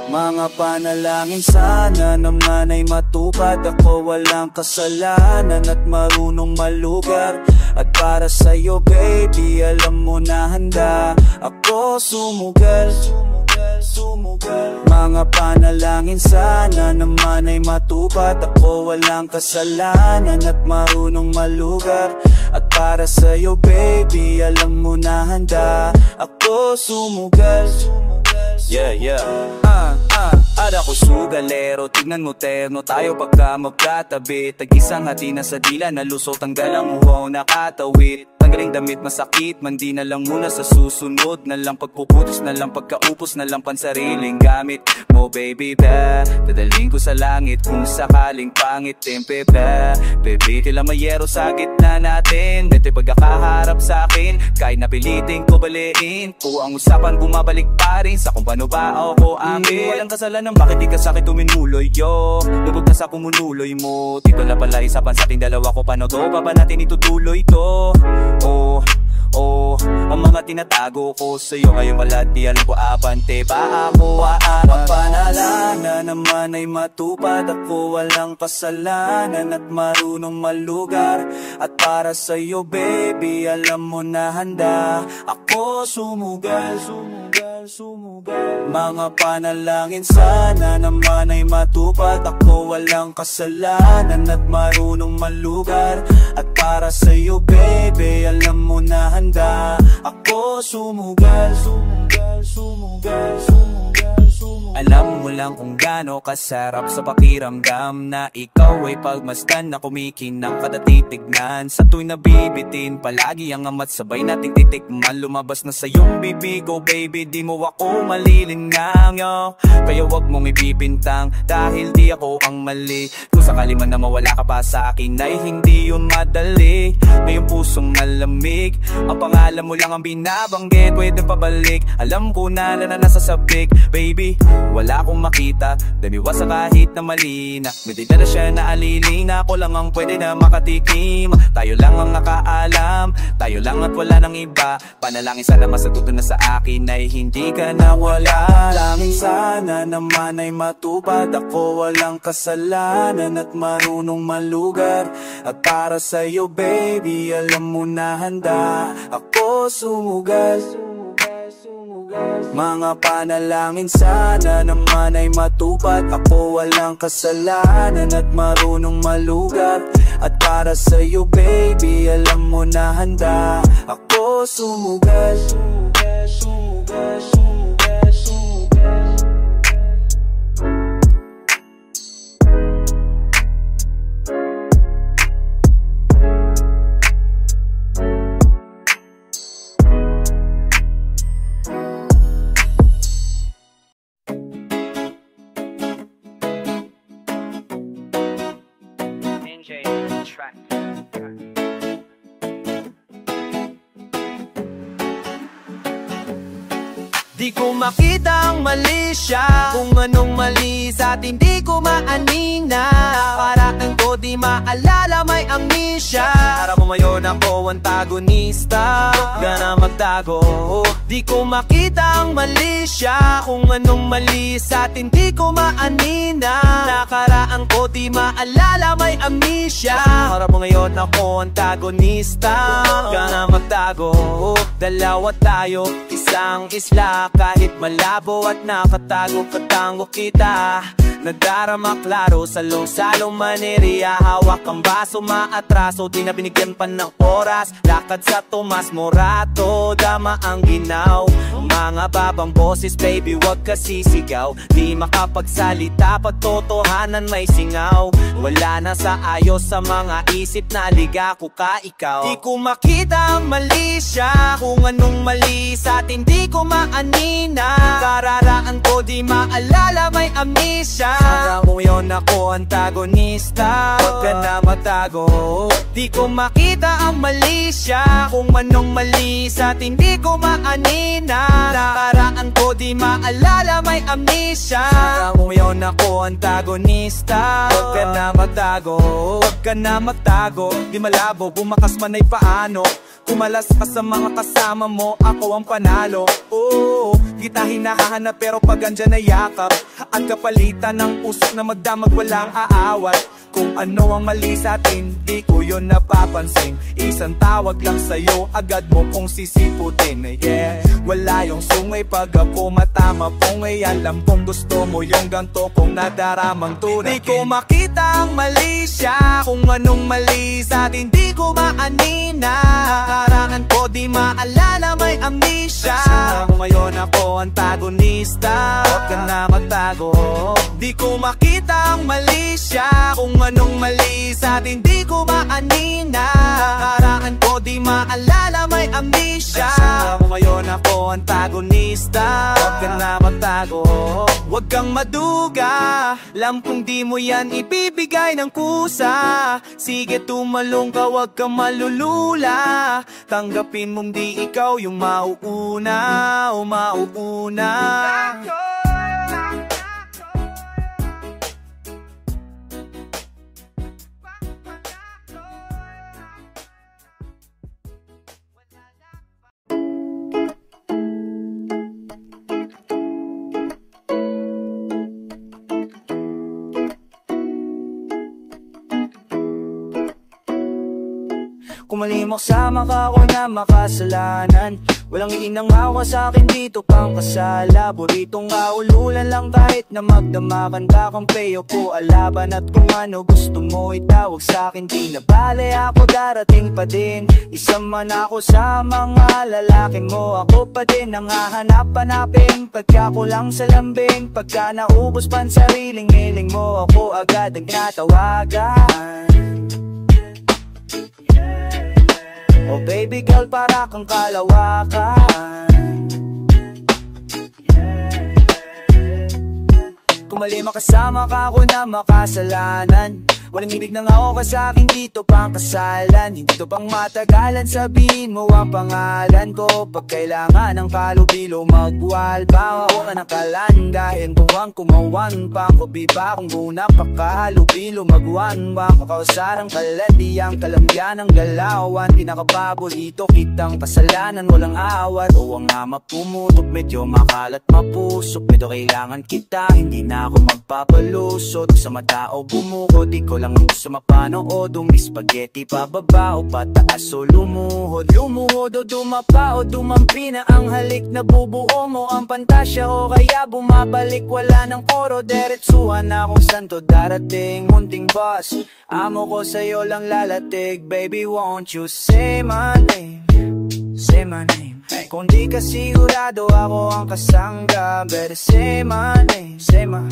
Mga panalangin sana naman ay matupad. Ako walang kasalanan at marunong malugar. At para sa'yo baby, alam mo na handa ako sumugal. Mga panalangin sana naman ay matupad. Ako walang kasalanan at marunong malugar. At para sa'yo baby, alam mo na handa ako sumugal. Yeah, yeah. At ako sugalero, tignan mo terno tayo pagka magkatabi. Tag-isang hati na sa dila, nalusot ang galang uhaw nakatawid. Tanggaling damit masakit, man di na lang muna sa susunod. Na lang pagpuputos, na lang pagkaupos, na lang pansariling gamit mo baby ba. Dadaling ko sa langit kung sakaling pangit tempe ba. Baby kailang mayero sa gitna natin. Ito'y pagkakaharap sa akin, kahit napiliting ko baliin ko ang usapan, bumabalik pa rin sa kung paano ba ako amin. Walang kasalanan, bakit di ka sa'kin tuminuloy yo? Lubog na sa kumunuloy mo. Dito na pala isapan sa ating dalawa ko, paano to? Pa ba natin itutuloy to? Oh, ang mga tinatago ko sa'yo ngayon wala di alam ko apante pa ako Panalangin na naman ay matupad. Ako walang kasalanan at marunong malugar. At para sa'yo baby, alam mo na handa ako sumugal. Mga panalangin sana naman ay matupad. Ako walang kasalanan at marunong malugar. At para sa'yo baby, alam mo na handa ako sumugal. Alam mo lang kung gaano kasarap sa pakiramdam na ikaw ay pagmasdan na kumikinang kada titignan. Sa tuwing nabibitin, palagi ang amat sabay nating titikman. Lumabas na sa iyong bibig ko baby, di mo ako malilingang yo. Kaya wag mong ibibintang dahil di ako ang mali. Kung sakali man na mawala ka pa sa akin ay hindi yun madali. Ngayong pusong malamig, ang pangalan mo lang ang binabanggit. Pwede pabalik, alam ko na nasa sabik baby. Wala akong makita, damiwa sa kahit na malina. May na siya na aliling na ako lang ang pwede na makatikim. Tayo lang ang nakaalam, tayo lang at wala nang iba. Panalangin sana masagutan na sa akin ay hindi ka na wala. Langin sana naman ay matupad. Ako walang kasalanan at marunong malugar. At para sa'yo baby, alam mo na handa ako sumugal. Mga panalangin sana naman ay matupad. Ako walang kasalanan at marunong malugar. At para sa'yo baby, alam mo na handa ako sumugal. Di ko makita ang mali siya, kung anong mali sa atin di ko maanina. Paraan ko di maalala, may amnesia. Para mo mayon ako antagonista, gana magtago. Di ko makita ang mali siya, kung anong mali sa atin di ko maanina. Nakaraan ko di maalala, may amnesia. Para mo ngayon ako antagonista, gana magtago. Dalawa tayo, isang isla. Kahit malabo at nakatago, katango kita. Nadarama klaro, salong-salong maneriya. Hawak ang baso, maatraso, di na binigyan pa ng oras. Lakad sa Tomas Morato, dama ang ginaw. Mga babang boses, baby, wag ka sisigaw. Di makapagsalita, pagtotohanan may singaw. Wala na sa ayos sa mga isip na liga ko ka ikaw. Di ko makita ang mali siya, kung anong mali sa atin di ko maanina. Kararaan ko di maalala, may amnesia. Sana mo yun ako antagonista, huwag ka na matago. Di ko makita ang mali siya, kung manong mali sa'tin di ko maanina. Nakaraan ko di maalala, may amnesia. Sana mo yun ako antagonista, huwag ka na matago, huwag ka na magtago. Di malabo, bumakas man ay paano. Kumalas ka sa mga kasama mo, ako ang panalo. Oo, kita hinahanap pero pag andyan ay yakap, at kapalitan ng usok na magdamag walang aawat. Kung ano ang mali sa'tin, di ko yun napapansin. Isang tawag lang sa'yo, agad mo kong sisiputin. Yeah, wala yung sungay pag ako matama pong alam kong gusto mo yung ganto kong nadaramang tunay. Di ko makita ang mali siya, kung anong mali sa'tin di ko maanina. Karangan ko di maalala, may amnesia. Sana ngayon ako antagonista, huwag ka na magtago. Di ko makita ang mali siya, kung anong mali sa'tin di ko maanina. Karangan ko di maalala, may amnesia. Sana ngayon ako antagonista, huwag ka na magtago. Huwag kang maduga, alam kong di mo yan ibibigay ng kusa. Sige tumalong ka, huwag kang malulula. Tanggapin mong di ikaw yung mauuna o mauuna. Kung mali mo kasama ka, ako na makasalanan. Walang iinangawa sa'kin dito pang kasala. Buritong kaululan lang kahit na magdamakan ka kang payo ko alaban. At kung ano gusto mo itawag sa'kin, di na bale ako darating pa din. Isa man ako sa mga lalaki mo, ako pa din ang hahanap-hanapin. Pagka kulang sa lambing, pagka naubos pan sariling hiling mo, ako agad ang tatawagan. Oh baby girl, para kang kalawakan. Kung mali makasama ka, ako na makasalanan. Walang ibig na nga ako sa'kin dito pang kasalan. Hindi to pang matagalan, sabihin mo ang pangalan ko. Pag kailangan ng kalubilo, magbuwal pa ako ka nakalan. Dahil buwang kumawan pa ko, biba kung muna pagkalubilo. Magwan ba ko kausarang kalandi, ang kalambyan ng galawan. Pinakapaborito kitang kasalanan, walang awat. O ang ama pumutok, medyo makalat mapusok. Medyo kailangan kita, hindi na ako magpapalusot. Sa matao bumuko, di ko lang gusto mapanood. Spaghetti pababa o pataas o lumuhod. Lumuhod o dumapa o dumampi na ang halik. Nabubuo mo ang pantasya o kaya bumabalik. Wala ng koro, diretsuhan na kung saan to darating. Munting boss, amo ko sa'yo lang lalatig. Baby won't you say my name, say my name. Kung di ka sigurado ako ang kasangga, better say my name, say my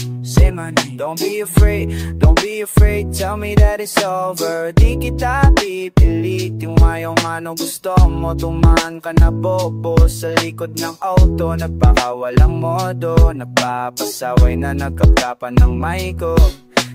name. Don't be afraid, don't be afraid, tell me that it's over. Di kita pipilit, yung ngayong ano gusto mo. Tumahan ka na bobo sa likod ng auto, nagpakawalang modo. Nagpapasaway na nagkakapan ng mic ko.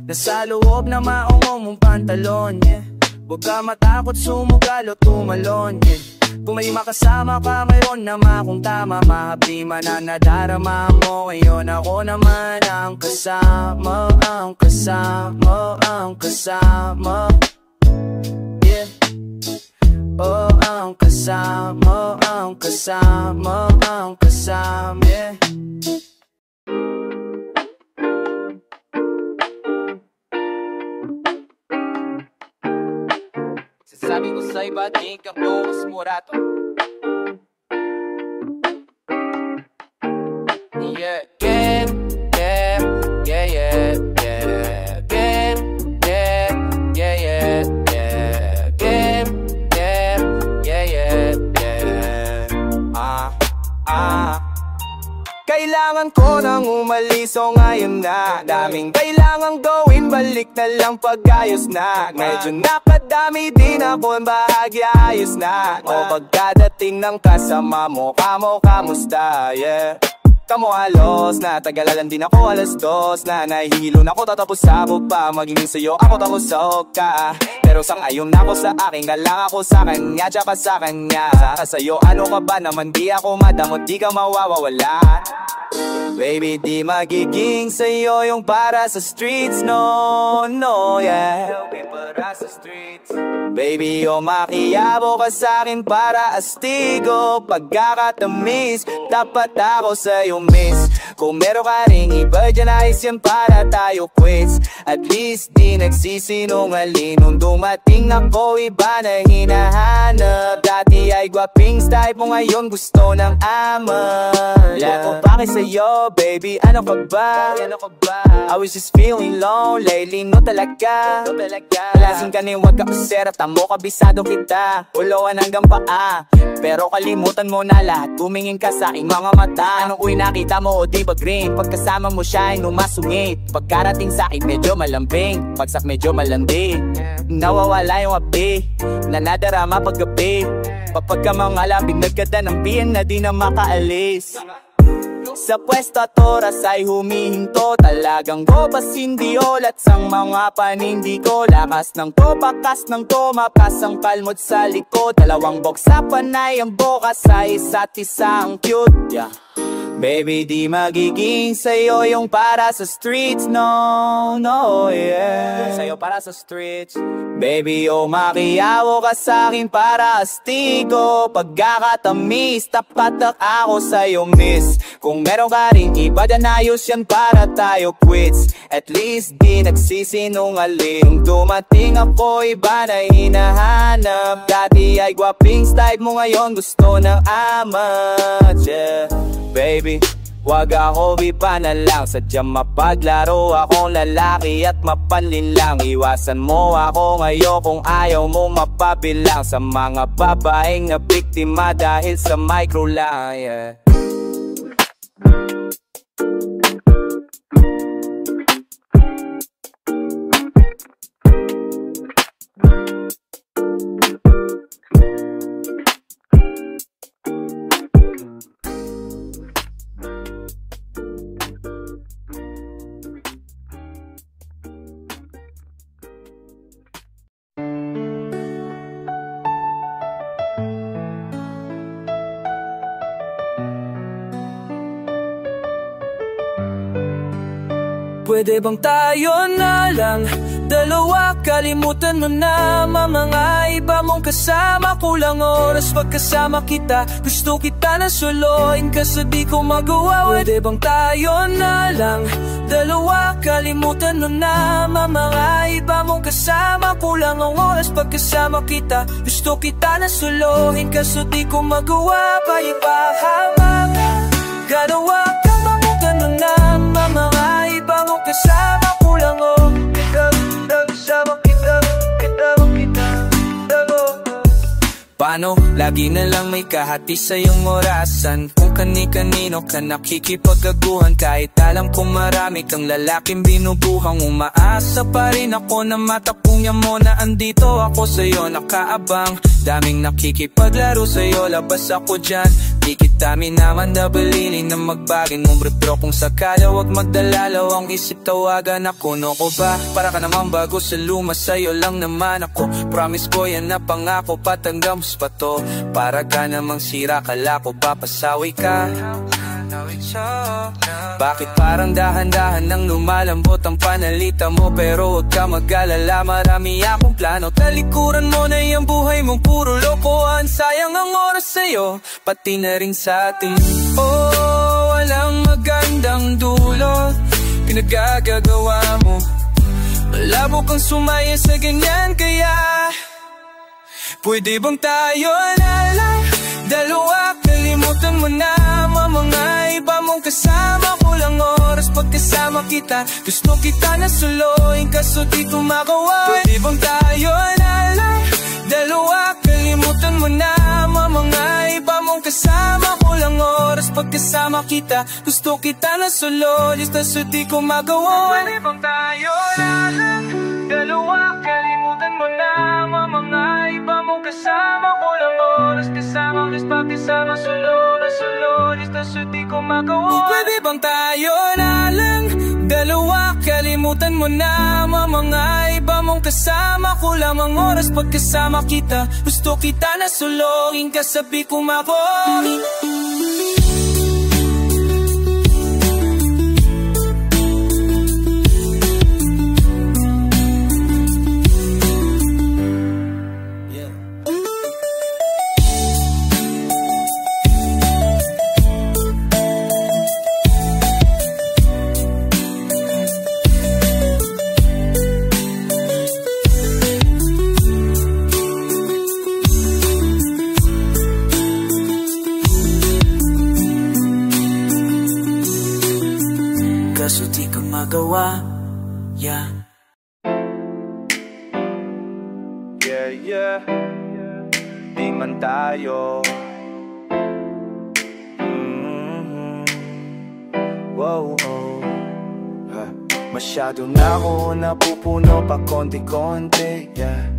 Nasa loob na maungong mong pantalon, yeah. Huwag ka matakot sumugal o tumalon, yeah. Kung may makasama ka ngayon naman, kung tama mahabdi man na nadarama mo. Ngayon ako naman ang kasama, ang kasama, ang kasama, yeah. Oh, ang kasama, ang kasama, ang kasama, yeah. Sabi ko sa iba, di ka po mas mura to. Yeah, game, yeah, yeah, yeah, yeah. Game, yeah, yeah, yeah, yeah. Game, yeah, yeah, yeah, yeah. Kailangan ko nang umalis, so ngayon na. Daming kailangan gawin, balik na lang pag-ayos na. Medyo nakadami din ako, bahagya ayos na. O pagkadating ng kasama mo, kamo kamusta, yeah. Kamo halos na tagalalan din ako alas 2 na nahihilo na ako tatapos ako pa magiging sa'yo ako tapos sa ka. Pero sang ayon na ako sa akin galang ako sa kanya tsaka sa kanya. Sa'yo ano ka ba naman di ako madamot di ka mawawala. Baby di magiging sa'yo yung para sa streets. No, no, yeah. Para sa streets. Baby o makiyabo ka sa'kin para astigo. Pagkakatamis dapat ako sa'yo miss. Kung meron ka ring iba dyan ayos yan para tayo quits. At least di nagsisinungaling. Nung dumating ako iba na hinahanap. Dati ay gwaping style mo ngayon gusto ng ama. Loko bakit sa'yo baby ano ka ba? I was just feeling low lately no talaga. Lason ka ni wag ka pasera tamo kabisado kita. Ulawan hanggang paa pero kalimutan mo na lahat. Tumingin ka sa aking mga mata. Anong uy nakita mo o di ba green? Pagkasama mo siya ay numasungit. Pagkarating sa akin medyo malambing. Pagsak medyo malandi. Nawawala yung api na nadarama paggabi. Kapag ka mga labing nagkada ng piyan na di na makaalis. Sa pwesto at oras ay humihinto. Talagang gobas hindi olat sang mga panindi ko. Lakas ng to, bakas ng to, mapas ang palmod sa likod. Dalawang box sa panay ang boka sa isa't isa ang cute, yeah. Baby di magiging sa'yo yung para sa streets. No, no, yeah. Sa'yo para sa streets. Baby o makiyawo ka sa'kin para astigo. Pagkakatamis tapat ako sa'yo miss. Kung meron ka rin iba dyan ayos yan para tayo quits. At least di nagsisinungaling. Nung dumating ako iba na hinahanap. Dati ay gwaping style mo ngayon gusto ng amat, yeah. Baby, wag ako iba na lang. Sadyang mapaglaro akong lalaki at mapanlin lang. Iwasan mo ako ngayon kung ayaw mo mapabilang. Sa mga babaeng na biktima dahil sa micro lang, yeah. Pwede bang tayo na lang dalawa? Kalimutan mo na mga iba mong kasama. Kulang oras pagkasama kita. Gusto kita na soloin kaso di ko magawa. Pwede bang tayo na lang dalawa? Kalimutan mo na mga iba mong kasama. Kulang ang oras pagkasama kita. Gusto kita na soloin kaso di ko magawa. Paipahamak galawa ka bang ganun na mga iba mong kasama. Kulang o kasama kita. Paano? Lagi na lang may kahati sa iyong orasan. Kung kani-kanino ka nakikipagaguhan. Kahit alam kong marami kang lalaking binubuhang. Umaasa pa rin ako na matapungyan mo na andito ako sa'yo nakaabang. Daming nakikipaglaro sa'yo, labas ako dyan. Di kita minaman na balinin na magbagin mo. Pero kung sakala wag magdalalaw ang isip tawagan ako. No ko ba? Para ka naman bago sa luma, sa'yo lang naman ako. Promise ko yan na pangako, patanggap mo pa to. Para ka namang sira, kala ko ba pasawi ka? Bakit parang dahan-dahan nang lumalambot ang panalita mo? Pero huwag ka mag-alala, marami akong plano. Talikuran mo na yung buhay mong puro lokohan. Sayang ang oras sa'yo, pati na rin sa atin. Oh, walang magandang dulot pinagagagawa mo. Malabo kang sumaya sa ganyan kaya pwede bang tayo na lang dalawa? Kalimutan mo na mga iba mong kasama. Kulang oras pagkasama kita. Gusto kita na soloin kaso di ko magawa. Pwede bang tayo na lang dalawa? Kalimutan mo na mga iba mong kasama. Kulang oras pagkasama kita. Gusto kita na soloin kaso di ko magawa. Pwede bang tayo na lang dalawa? Kalimutan mo na mga iba mong kasama. Kulang oras kasama, pagkasama solo, kaso di ko magawa. Pwede mo na mga iba mong kasama. Kulang ang oras pagkasama kita. Gusto kita na sulongin, kasabi ko ako. Kaso di ko magawa, yeah. Yeah, di man tayo. Wow, Masyado na ako napupuno pa konti-konti, yeah.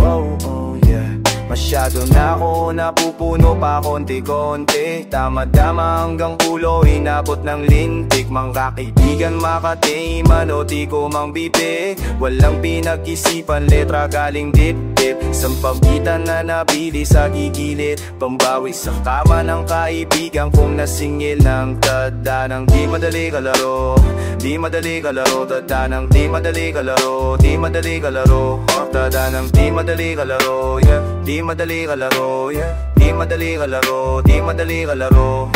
Wow, yeah. Masyado na ako napupuno pa konti-konti. Tama-dama hanggang ulo, inabot ng lintik. Mga kaibigan makatiman o di ko mang bibig. Walang pinag-isipan, letra galing dip-dip. Sampagitan na nabili sa gigilid. Pambawi sa kama ng kaibigan kung nasingil ng tadanang di madali kalaro. Di madali kalaro, tadanang di madali kalaro. Di madali kalaro, tadanang di madali kalaro, yeah. Di madali kalaro, yeah. Di madali kalaro, di madali kalaro.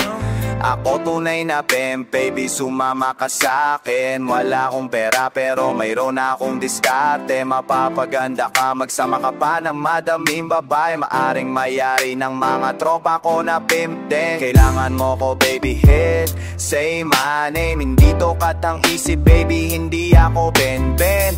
Ako tunay na pimp, baby, sumama ka sa'kin. Wala akong pera pero mayroon akong diskarte. Mapapaganda ka, magsama ka pa ng madaming babae. Maaring mayari ng mga tropa ko na pimp din. Kailangan mo ko, baby, hit, say my name. Hindi to katang isip, baby, hindi ako Ben-Ben.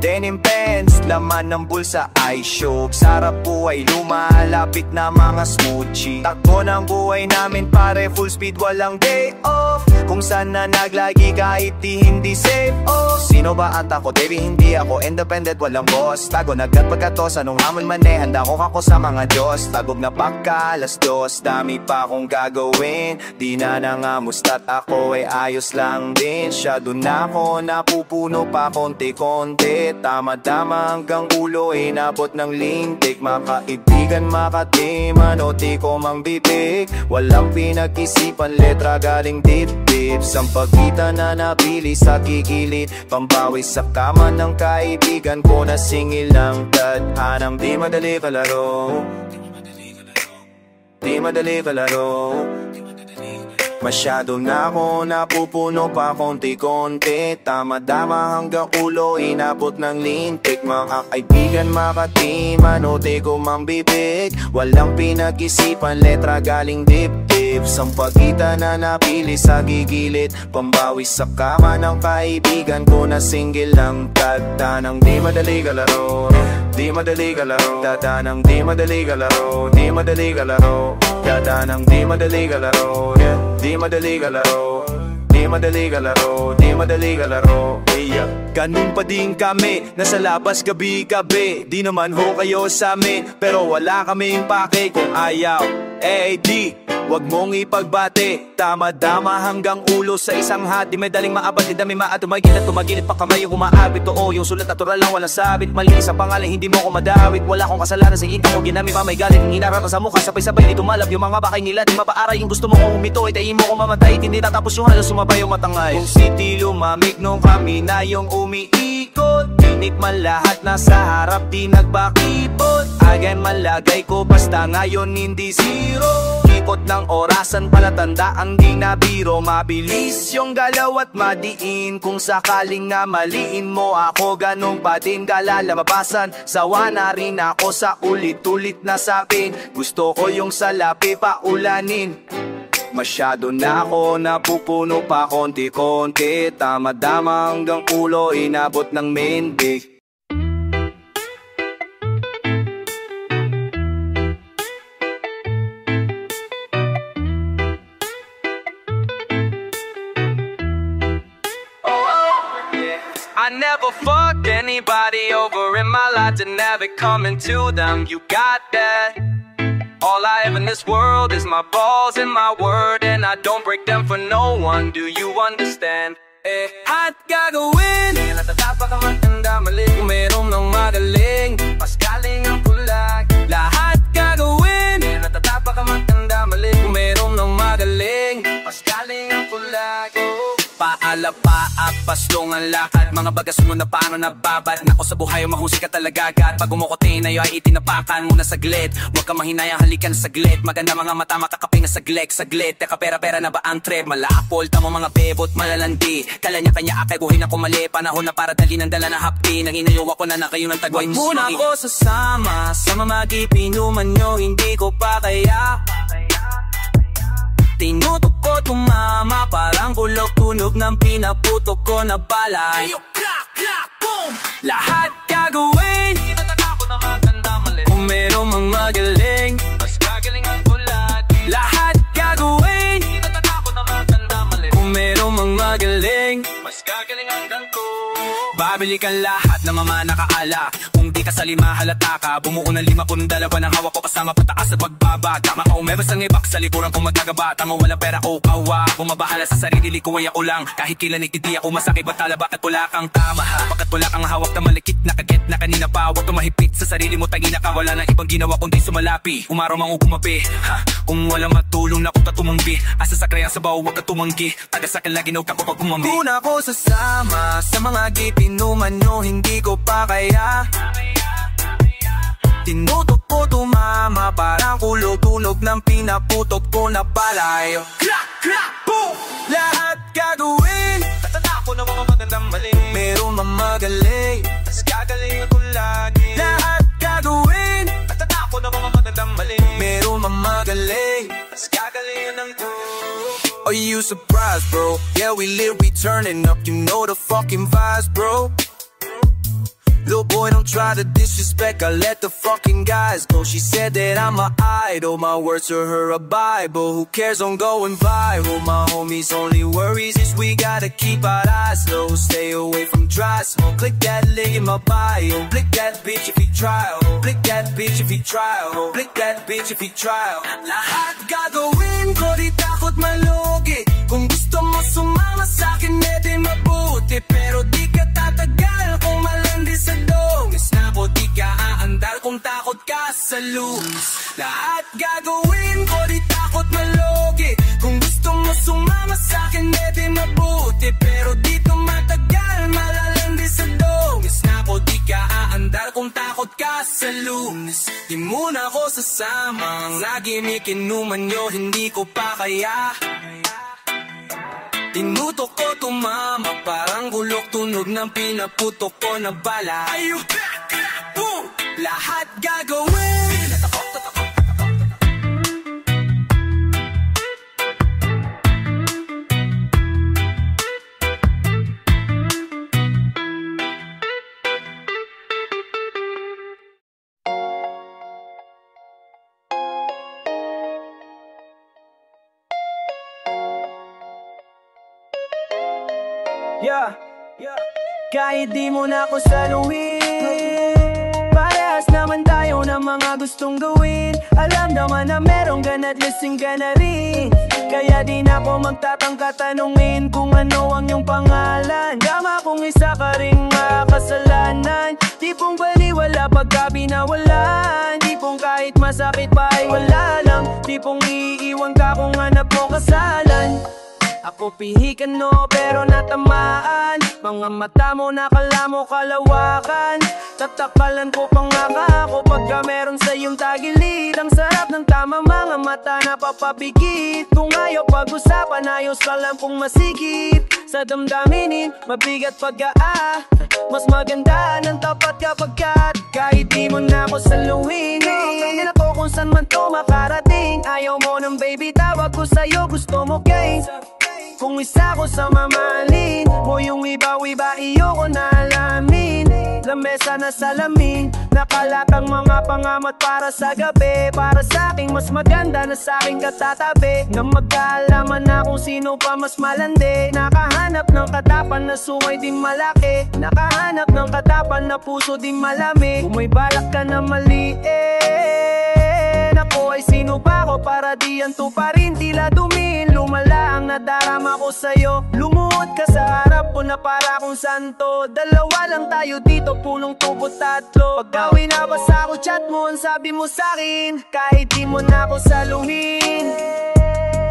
Denim pants, laman ng bulsa ay shook. Sarap buhay, lumalapit na mga smoochie. Takbo ng buhay namin pare, full speed, walang day off. Kung saan na naglagi kahit di hindi safe, oh. Sino ba at ako? Baby, hindi ako independent, walang boss. Tago nagkat pagkatos, anong hamon man eh. Handa ko kako sa mga Diyos. Tagog na pagka, alas dos, dami pa akong gagawin. Di na nangamusta't ako ay ayos lang din. Shadow na ako, napupuno pa konti-konti. Tama-tama hanggang ulo, inabot ng lintik. Makaibigan, makatiman o di ko mang bibig. Walang pinag-isipan, letra galing dip-dip. Sampagitan na nabili sa gigilid. Pambawi sa kama ng kaibigan ko na singil ng tadhanang di madali kalaro. Di madali kalaro. Masyado na ako napupuno pa konti-konti. Tama-dama hanggang ulo, inabot ng lintik. Mga kaibigan, makatiman o di ko mang bibig. Walang pinag-isipan, letra galing dip-dip. Sampagitan na napili sa gigilid. Pambawi sa kama ng kaibigan ko na single lang. Tadanang di madali kalaro. Di madali kalaro. Tadanang di madali kalaro. Di madali kalaro. Tadanang di madali kalaro, yeah. Di madali kalaro, di madali kalaro, di madali kalaro, yeah. Ganun pa din kami, nasa labas gabi-gabi. Di naman ho kayo sa amin, pero wala kaming pake. Kung ayaw, di wag mong ipagbate. Tama-dama hanggang ulo sa isang hati. May daling maabot, di dami maatumagil at tumagilid pa kamay yung umaabit. Oo, yung sulat natural lang, walang sabit. Malinis ang pangalan, hindi mo ko madawit. Wala akong kasalanan sa ikaw, ginamit pa may galit. Hinarata sa mukha, sabay-sabay di tumalab. Yung mga bakay nila, di mapaaray. Yung gusto mo kong umito, itayin mo ko mamatay. Hindi tatapos yung halos, sumabay yung matangay. Kung city lumamig nung kami na yung umiikot. Tinikman lahat na sa harap, di nagbakipot. Again malagay ko, basta ngayon hindi zero. Ikot ng orasan, palatandaan di na biro. Mabilis yung galaw at madiin. Kung sakaling nga maliin mo ako, ganun pa din kalalabasan. Sawa na rin ako sa ulit-ulit na sapin. Gusto ko yung salapi paulanin. Masyado na ako napupuno pa konti-konti. Tama-dama hanggang ulo, inabot ng mendig. I never fucked anybody over in my life to never coming to them. You got that? All I have in this world is my balls and my word, and I don't break them for no one. Do you understand? At gagawin di natatapak ang magandamali. Kung merong nang magaling, mas galing ang pulag. Lahat gagawin di natatapak ang magandamali. Kung merong nang magaling, mas galing ang pulag. Paalapa at paslong ang lakad. Mga bagas mo na paano nababad. Nako sa buhay mahusay ka talaga agad. Pag umukotin na ay itinapakan mo na saglit. Huwag ka mahinayang halikan saglit. Maganda mga mata makakaping na saglit. Teka pera na ba ang trip? Malapol tamo mga bebot malalandi. Kala niya kanya akay guhin ako mali. Panahon na para dali ng dala na hapdi. Nang inayawa ko na kayo ng tagway. Huwag muna ako sasama sa mamagipinuman nyo. Hindi ko pa kaya. Tinutok ko tumama, parang kulok tunog ng pinaputok ko na balay. Clap, clap, boom! Lahat gagawin, di natakot na magandamali. Kung merong mga magaling, mas gagaling ang bulat. Lahat gagawin, di natakot na magandamali. Kung merong mga magaling, mas gagaling ang dangko. Babili ka lahat na mama nakaala. Kung di ka sa lima halata ka. Bumuo ng 5 punong dalawa ng hawak ko kasama pataas at pagbaba. Tama ka umebas ang ibak sa likuran kung magkagaba. Tama walang pera o kawa. Bumabahala sa sarili likuway ako lang. Kahit kailan hindi ako masakit batala. Bakit wala kang tama ha? Bakit wala kang hawak na malikit na kaget na kanina pa. Huwag tumahipit sa sarili mo tangina ka. Wala na ibang ginawa kundi sumalapi. Umaraw mang ugumapi ha? Kung walang matulong na ko tumanggi. Asa sa kraya sa baw huwag ka tumanggi. Taga sa kalagi na ka ko pag umambi. Una ko sasama sa mga gipinuman nyo. Hindi ko pa kaya. Tinutok ko tumama, parang kulog-tunog ng pinaputok ko na balay. Clap, clap, boom! Lahat gagawin, tatanda ko na mga magandang mali. Merong mamagaling, tas gagaling ko lagi. Lahat gagawin, tatanda ko na mga magandang mali. Merong mamagaling, tas gagaling ng Are you surprised, bro? Yeah, we live, we turning up. You know the fucking vibes, bro. Little boy, don't try to disrespect, I let the fucking guys go. She said that I'm a idol, my words to her a Bible. Who cares, I'm going viral. My homies only worries is we gotta keep our eyes low. Stay away from dry smoke. Click that link in my bio. Click that bitch if you try. Click that bitch if you try. Click that bitch if you try. Lahat gagawin ko, di takot malugi. Kung gusto mo sumama sa'kin, edi mabuti. Pero di ka tatagal kung malandi sa dongis na po di ka aandar kung takot ka sa lose. Lahat gagawin ko, di takot malugi. Kung gusto mo sumama sa'kin, edi mabuti. Pero dito matagal, malalandi sa dongis na po di ka aandar kung takot ka sa lunes. Di muna ako sasama, ang lagi may kinuman nyo, hindi ko pa kaya. Tinutok ko tumama, parang gulok tunog ng pinaputok ko na bala. Are you back? Boom! Lahat gagawin. Yeah, kahit di mo na ako saluhin, parehas naman tayo ng mga gustong gawin. Alam naman na merong ganat, lasing ka na rin. Kaya di na ako magtatangka tanungin kung ano ang iyong pangalan. Tama kung isa ka ring makasalanan. Tipong baliwala pagka binawalan. Tipong kahit masakit pa ay wala lang. Tipong iiwan ka kung hanap mo kasalan. Ako pihikan no pero natamaan. Mga mata mo nakala mo kalawakan. Tatakalan ko pang ako pagka meron sa iyong tagilid. Ang sarap ng tama, mga mata na papapikit. Kung ayaw pag-usapan, ayos ka lang kung masikip. Sa damdaminin, mabigat pagka mas maganda ng tapat kapag kahit di mo na ako saluhin. Ganyan ako kung saan man to makarating. Ayaw mo ng baby, tawag ko sa'yo, gusto mo kay. Kung isa ko sa mamahalin mo, yung iba-iba iyo ko na alamin. Lamesa na salamin, nakalakang mga pangamat para sa gabi. Para sa akin mas maganda na sa akin katatabi. Na magkaalaman na kung sino pa mas malandi. Nakahanap ng katapan na sungay din malaki. Nakahanap ng katapan na puso din malami. Kung may balak ka na maliin, ako ay sino ba ako para di yan tuparin, tila dumin. Lumala ang nadarama ko sa'yo, lumuhod ka sa harap ko na para akong santo. Dalawa lang tayo dito, punong tubot tatlo. Pagkawi nabasa ko chat mo, ang sabi mo sa'kin, kahit di mo na ako saluhin.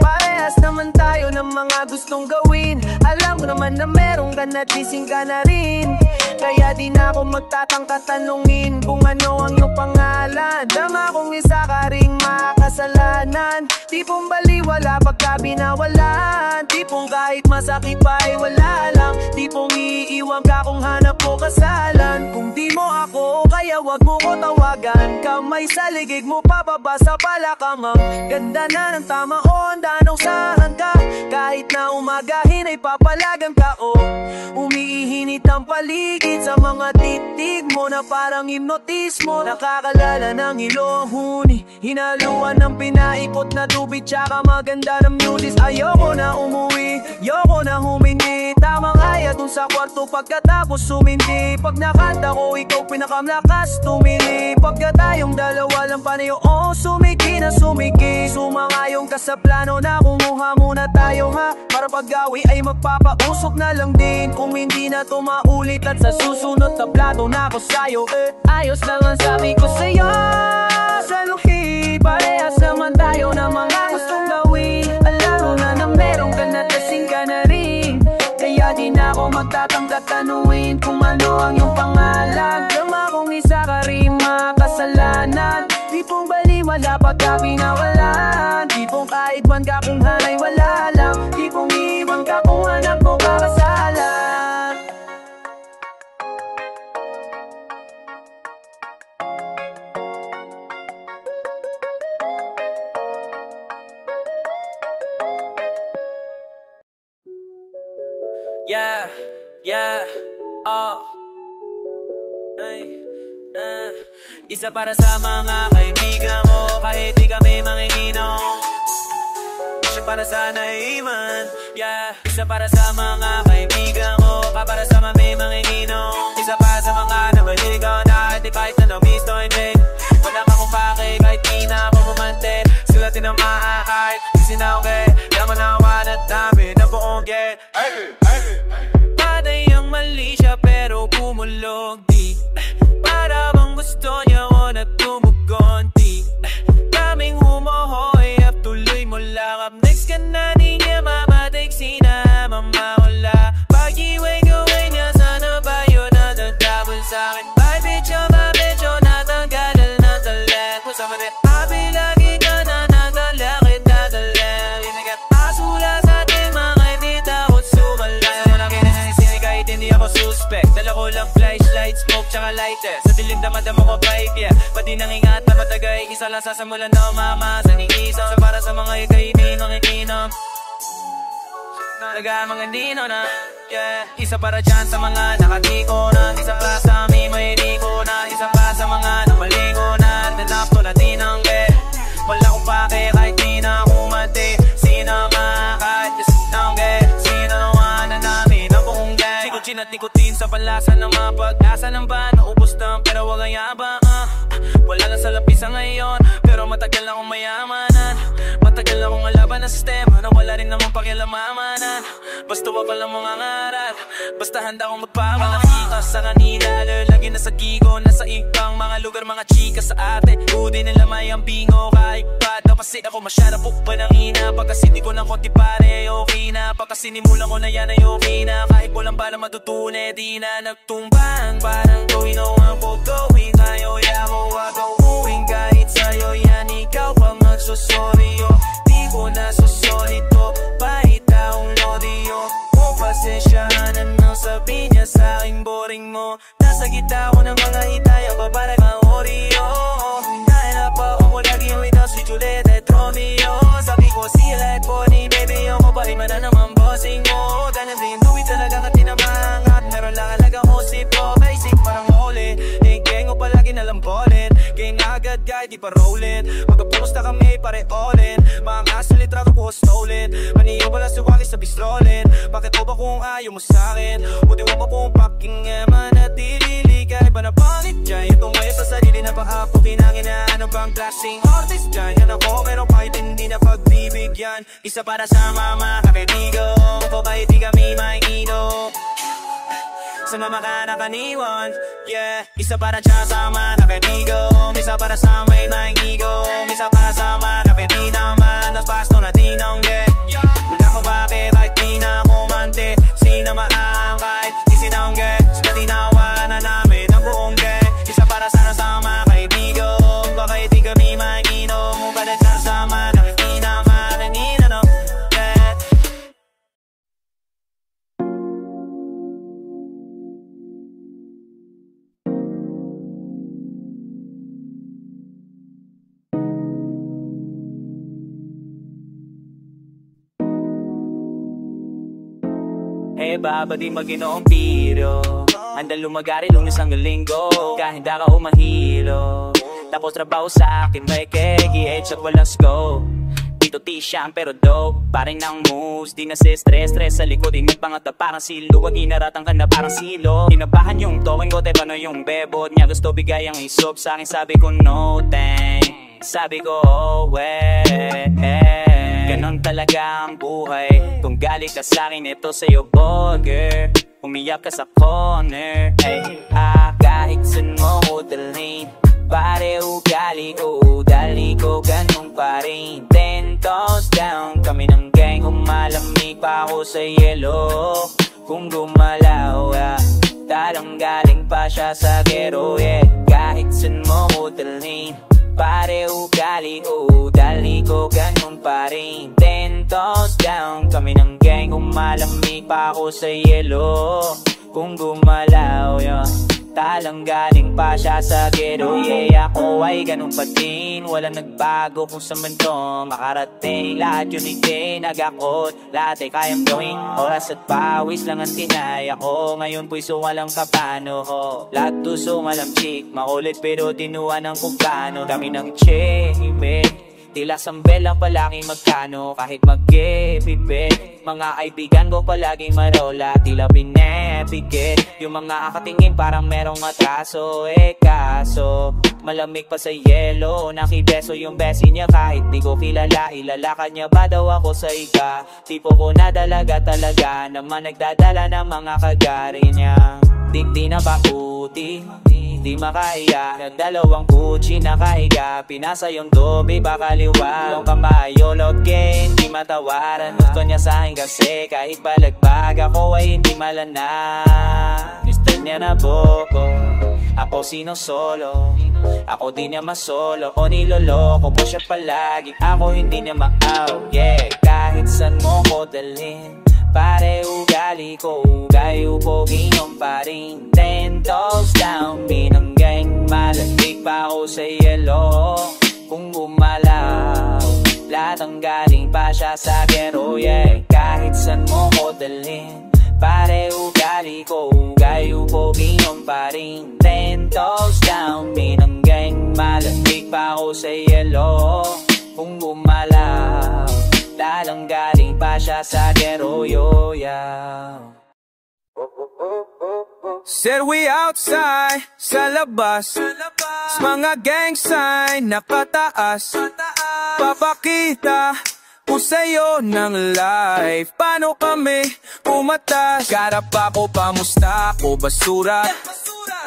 Parehas naman tayo ng mga gustong gawin. Alam ko naman na meron ka na gising ka na rin. Kaya di na ako magtatangka tanungin kung ano ang iyong pangalan. Dama kong isa ka ring makasalanan. Tipong baliwala pagka binawalan. Tipong kahit masakit pa ay wala lang. Tipong iiwan ka kung hanap ko kasalan. Kung di mo ako, kaya wag mo ko tawagan. Kamay sa ligig mo pababa sa palakamang. Ganda na ng tama o anong sahan ka. Kahit na umagahin ay papalagan ka o umiihinit ang paligid sa mga titig mo na parang hipnotismo. Nakakalala ng ilong huni, hinaluan ng pinaikot na tubig tsaka maganda ng mulis. Ayoko na umuwi, ayoko na humingi. Tamang ayat dun sa kwarto pagkatapos sumindi. Pag nakanta ko ikaw pinakamlakas tumili. Pagka tayong dalawa lang panayo, oh sumiki na sumiki. Sumangayong ka sa plano na kumuha muna tayo ha. Para pag-awi ay magpapausok na lang din. Kung hindi na to maulit at sa susunod na plato na ako sa'yo ayos lang ang sabi ko sa'yo. Sa luhi, parehas naman tayo na mga gustong gawin. Alam mo na meron ka na tasing ka na rin. Kaya di na ako magtatangka tanuin kung ano ang iyong pangalan. Dama kong isa ka rin makasalanan. Tipong baliwala pagka binawalan. Tipong kahit man ka kung hanay wala lang. Tipong iiwan ka kung hanap mo kakasalan. Yeah, yeah, oh isa para sa mga kaibigan mo, kahit di kami manginginom. Isa para sa naiman, yeah. Isa para sa mga kaibigan mo, para sa mami manginginom. Isa para sa mga nabaligaw na di kahit na namisto hindi. Wala ka kung bakit kahit di na ako bumantin. Sulatin ang kahit kasi na okay. Yaman na awan at dami na buong get. Paday ang mali siya pero kumulog di. Para bang gusto niya o na tumugon di. Daming humuhoy at tuloy mo lang. Up next ka na di niya mamatig sina mamawala. Pag-iway gawin niya sana ba yun na dadabol sa'kin. Bye bitch o natanggalal na talag. Masama rin happy lagi ka na nagalakit na talag. Inagat asula sa ating mga hindi takot sumala. Malaki na naisini kahit hindi ako suspect. Dala ko lang flashlight, smoke tsaka lighter. Sa dilim damadama ko vibe, yeah. Pati nang ingat na patagay, isa lang sasamulan na umama sa ningisam. So para sa mga ikaibigan ng ikinom, talaga mga nino na, yeah. Isa para dyan sa mga nakatiko na. Isa pa sa amin may riko na. Isa pa sa mga namaligo na. Nanap ko na tinangge. Wala kong pake kahit di na kumante. Sino ka kahit sinangge. Sino naman na namin ang buong gang. Sikutsin at nikotin sa palasa ng mga pag-asa ng ban. Naubos na pero wag ang yabang wala lang sa lapisa ngayon pero matagal na akong mayamanan. Matagal na akong alaban na sistema na wala rin namang pakialamamanan. Basta wag ka lang mga ngarap, basta handa akong magpapalakita sa kanila. Lagi na sa gigo, nasa ibang mga lugar, mga chika sa ate. Udi nila may ang bingo kahit pa daw kasi ako masyara po pa ng hina. Pagkasi di ko ng konti pare okay na. Pagkasi nimulan ko na yan ay okay na. Kahit walang bala matutunan di na nagtumbang. Parang gawin o ang paggawin tayo yako wag uuwing kahit sa'yo yan. Ikaw pa magsusorry di ko na susorry to. Pahit akong lodiyo o pasensyahan nang sabi niya sa'king boring mo. Nasa gita ko ng mga hitaya pa para kang Oreo. Nahanap ako mo lagi yung ito si Juliet at Romeo. Sabi ko si Red Bonnie baby yung mabalik man na naman bossing mo. Ganun din Louis talaga ka tinamang at meron lang alaga ko si Pro. Basic parang huli hingking ko palagi nalambolin. King agad guy di pa rollin. Magkapusta kami pare all-in. Mga kasalit rako ko stolen. Maniyo pala suwaki sa bistrolin. Bakit ko ba kung ayaw mo sa'kin? Buti mo pa kung fucking eman at dilili. Kahit ba na pangit dyan itong ngayon sa sarili na paapo. Kinangin na ano ba ibang klaseng artist dyan. Yan ako, meron kahit hindi na pagbibigyan. Isa para sa mama, kaibigan ko kahit di kami makikinom. Sa mama ka nakaniwan, yeah. Isa para siya sa mga kaibigan, isa para sa may nakikinom, isa para sa mga pwede naman nas pasto na tinangge. Wala ko bakit kahit di na kumante, sinamaang kahit di sinangge. Sa tinawa na namin ang buong ge. Isa para sana sa mga kaibigan, kahit di kami makikinom, kung balik na sa mga nakikinama, naninano, yeah. Eh baba di mag-inoong piro, handang lumagari lunes hanggang linggo, kahit ka umahilo. Tapos trabaho sa akin may kegi, edge at walang scope. Dito t-sham pero dope, paring ng moves, di na stress sa likod, ingat pangata parang silo. Wag inaratang ka na parang silo. Kinabahan yung toking ko, paano yung bebot niya, gusto bigay ang isop sa akin, sabi ko no thanks. Sabi ko oh ganon talaga ang buhay. Kung galit ka sa'kin, ito sa'yo burger. Umiyak ka sa corner, ay kahit saan mo ko dalhin. Pare ugali ko, dali ko ganun pa rin. 10 toes down, kami ng gang, umalamig pa ako sa yelo. Kung gumalaw, talang galing pa siya sa gero, yeah. Kahit saan mo ko dalhin, pare ugali ko, dali ko ganun pa rin. 10 toes down, kami ng gang, umalamig pa ako sa yelo. Kung gumalaw, talang galing pa siya sa gero, yeah. Ako ay ganun pa din, walang nagbago kung sa mundo makarating. Lahat yun itinagakot, lahat ay kayang gawin. Oras at pawis lang ang tinaya ko, ngayon po'y suwalang kapano ko. Lahat tuso malam chick, makulit pero tinuan ng kumpano. Kami ng chemit, tila sambel ang palaging magkano, kahit mag-epipit. Mga kaibigan ko palaging marola, tila pinepigit. Yung mga akatingin parang merong atraso, kaso malamig pa sa yelo. Nakibeso yung besi niya kahit di ko kilala. Ilalakan niya ba daw ako sa ika? Tipo ko na dalaga talaga, naman nagdadala ng mga kagari niya. Di na bakuti, di makaya, nagdalawang kutsi nakahiga. Pinasa yung dobe baka liwa, yung kamayo load gain, di matawaran. Gusto niya sa'kin kasi kahit balagbag ako ay hindi malana. Gusto niya na boko, ako sino solo, ako di niya masolo. O niloloko po siya palagi, ako hindi niya ma-out, yeah. Kahit saan mo ko dalhin, pare ugali ko, gayo poging pa rin. 10 toes down, binanggay, malamig pa ako sa yelo. Kung gumalaw, lahat ang galing pa siya sa gero, yeah. Kahit saan mo ko dalhin, pare ugali ko, gayo poging pa rin. 10 toes down, binanggay, malamig pa ako sa yelo. Kung gumalaw, dalang galing pa siya sa gero, yo, yeah. Said we outside, sa labas, sa mga gang sign nakataas. Papakita ko sa'yo ng life, paano kami umatas. Karap ako, pamusta ako, basura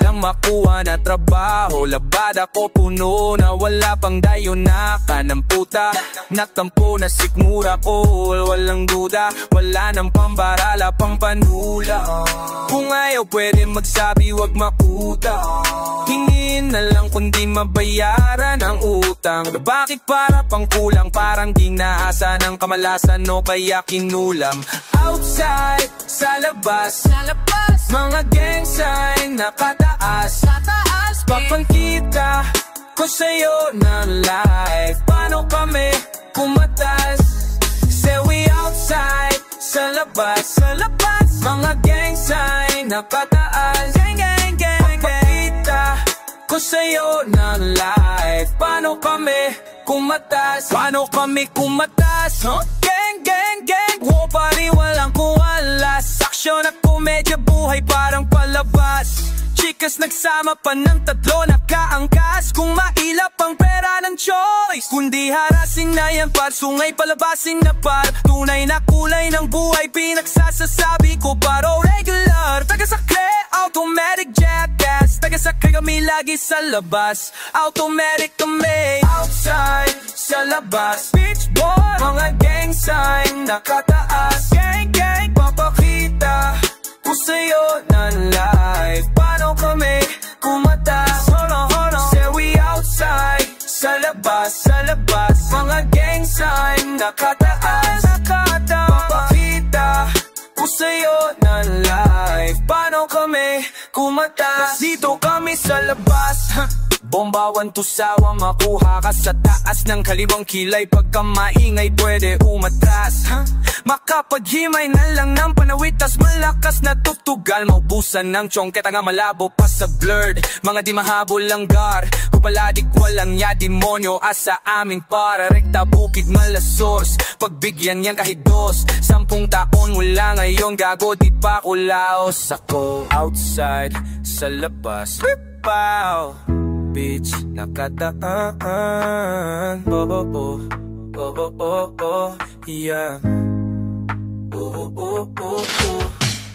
lang makuha na trabaho. Labada ko puno na wala pang dayunakan ng puta. Natampo na sikmura ko, walang duda. Wala nang pambarala, pang panhula. Kung ayaw pwede magsabi, wag makuta. Hingin na lang kundi mabayaran ang utang. Bakit para pang kulang, parang di naasa ng kamalasan o kaya kinulam. Outside, sa labas, mga gang sign nakataas. Papangkita ko sa'yo ng life, paano kami kumatas. Say we outside, sa labas, mga gang sign nakataas. Papangkita ko sa'yo ng life, paano kami kumatas. Paano kami kumatas, huh? Gang, wo pari walang kuwalas. Aksyon at komedya, buhay parang palabas. chikas nagsama pa ng tatlo, nakaangkas kung mailap ang pera ng choice. Kundi harasin na yan par, sungay palabasin na par. Tunay na kulay ng buhay pinagsasasabi ko, paro regular. Taga-sakre, automatic jackass. Taga-sakre kami lagi sa labas, automatic kami outside, sa labas. Beach boy, mga gang sign, nakataas. Gang gang, papakita ko sa'yo ng live. Paano kami kumatas? Hold on, say we outside, sa labas, sa labas. Mga gang sign, nakataas. Papakita ko sa'yo ng live. Paano kami kumatas? Dito kami sa labas, bombawan to sawa, makuha ka sa taas ng kaliwang kilay. Pagka maingay pwede umatras, makapaghimay na lang ng panawit, tas malakas na tutugal. Maubusan ng tsongketa nga malabo pa sa blurred. Mga di mahabol lang gar, kupaladik walang ya demonyo. Asa amin para rekta bukid malasors. Pagbigyan yan kahit dos, 10 taon mula ngayon gago di pa kulaos. Ako outside, sa labas, wow. Bitch, nakataan. Oh, oh, oh. Oh, oh, oh, oh. Yeah. Oh, oh, oh, oh.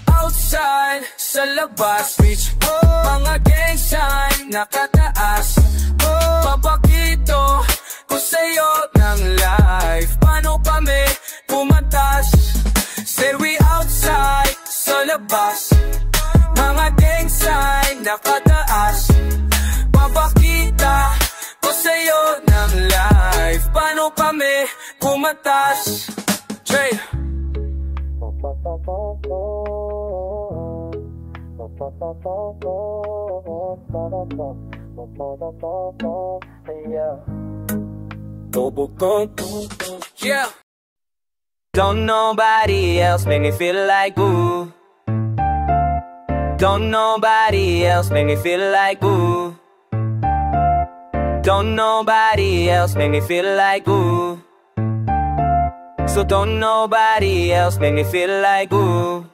Outside, sa labas, bitch. Oh. Mga gang sign, nakataas. Oh. Papakito ko sa'yo ng live. Paano kami pumatas? Say we outside, sa labas. Mga gang sign, nakataas. Papakita ko sa'yo ng live. Paano kami kumatas? Trey. Yeah. Don't nobody else make me feel like ooh. Don't nobody else make me feel like ooh. Don't nobody else make me feel like ooh. So don't nobody else make me feel like ooh.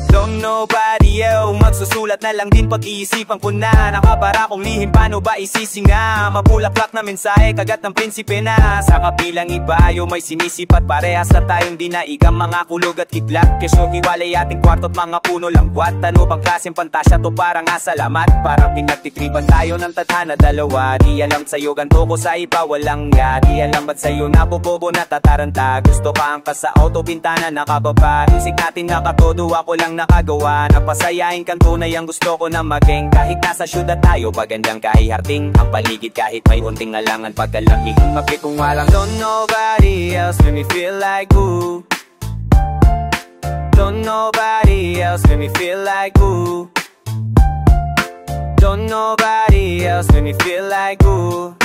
Don't nobody else. Magsusulat na lang din pag-iisipan ko na. Nakabara kong lihim, paano ba isisinga? Mabulaklak na mensahe, kagat ng prinsipe na. Sa kabilang iba, yung may sinisipat. Parehas na tayong dinaigang mga kulog at kidlat. Kesyo hiwalay ating kwarto't mga puno lang buwat. Ano bang klaseng pantasya to, parang salamat. Parang pinagtitripan tayo ng tadhana dalawa. Di alam sa'yo ganto ko sa iba, walang nga. Di alam ba't sa'yo nabobobo na tataranta. Gusto ka ang sa auto, bintana nakababa. Isik natin nakatodo, ako lang nakagawa. Napasayain kang tunay ang gusto ko na maging. Kahit nasa syudad tayo, magandang kahiharting ang paligid kahit may unting alangan pagkalaki. Bakit kung walang don't nobody else make me feel like ooh. Don't nobody else make me feel like ooh. Don't nobody else make me feel like ooh.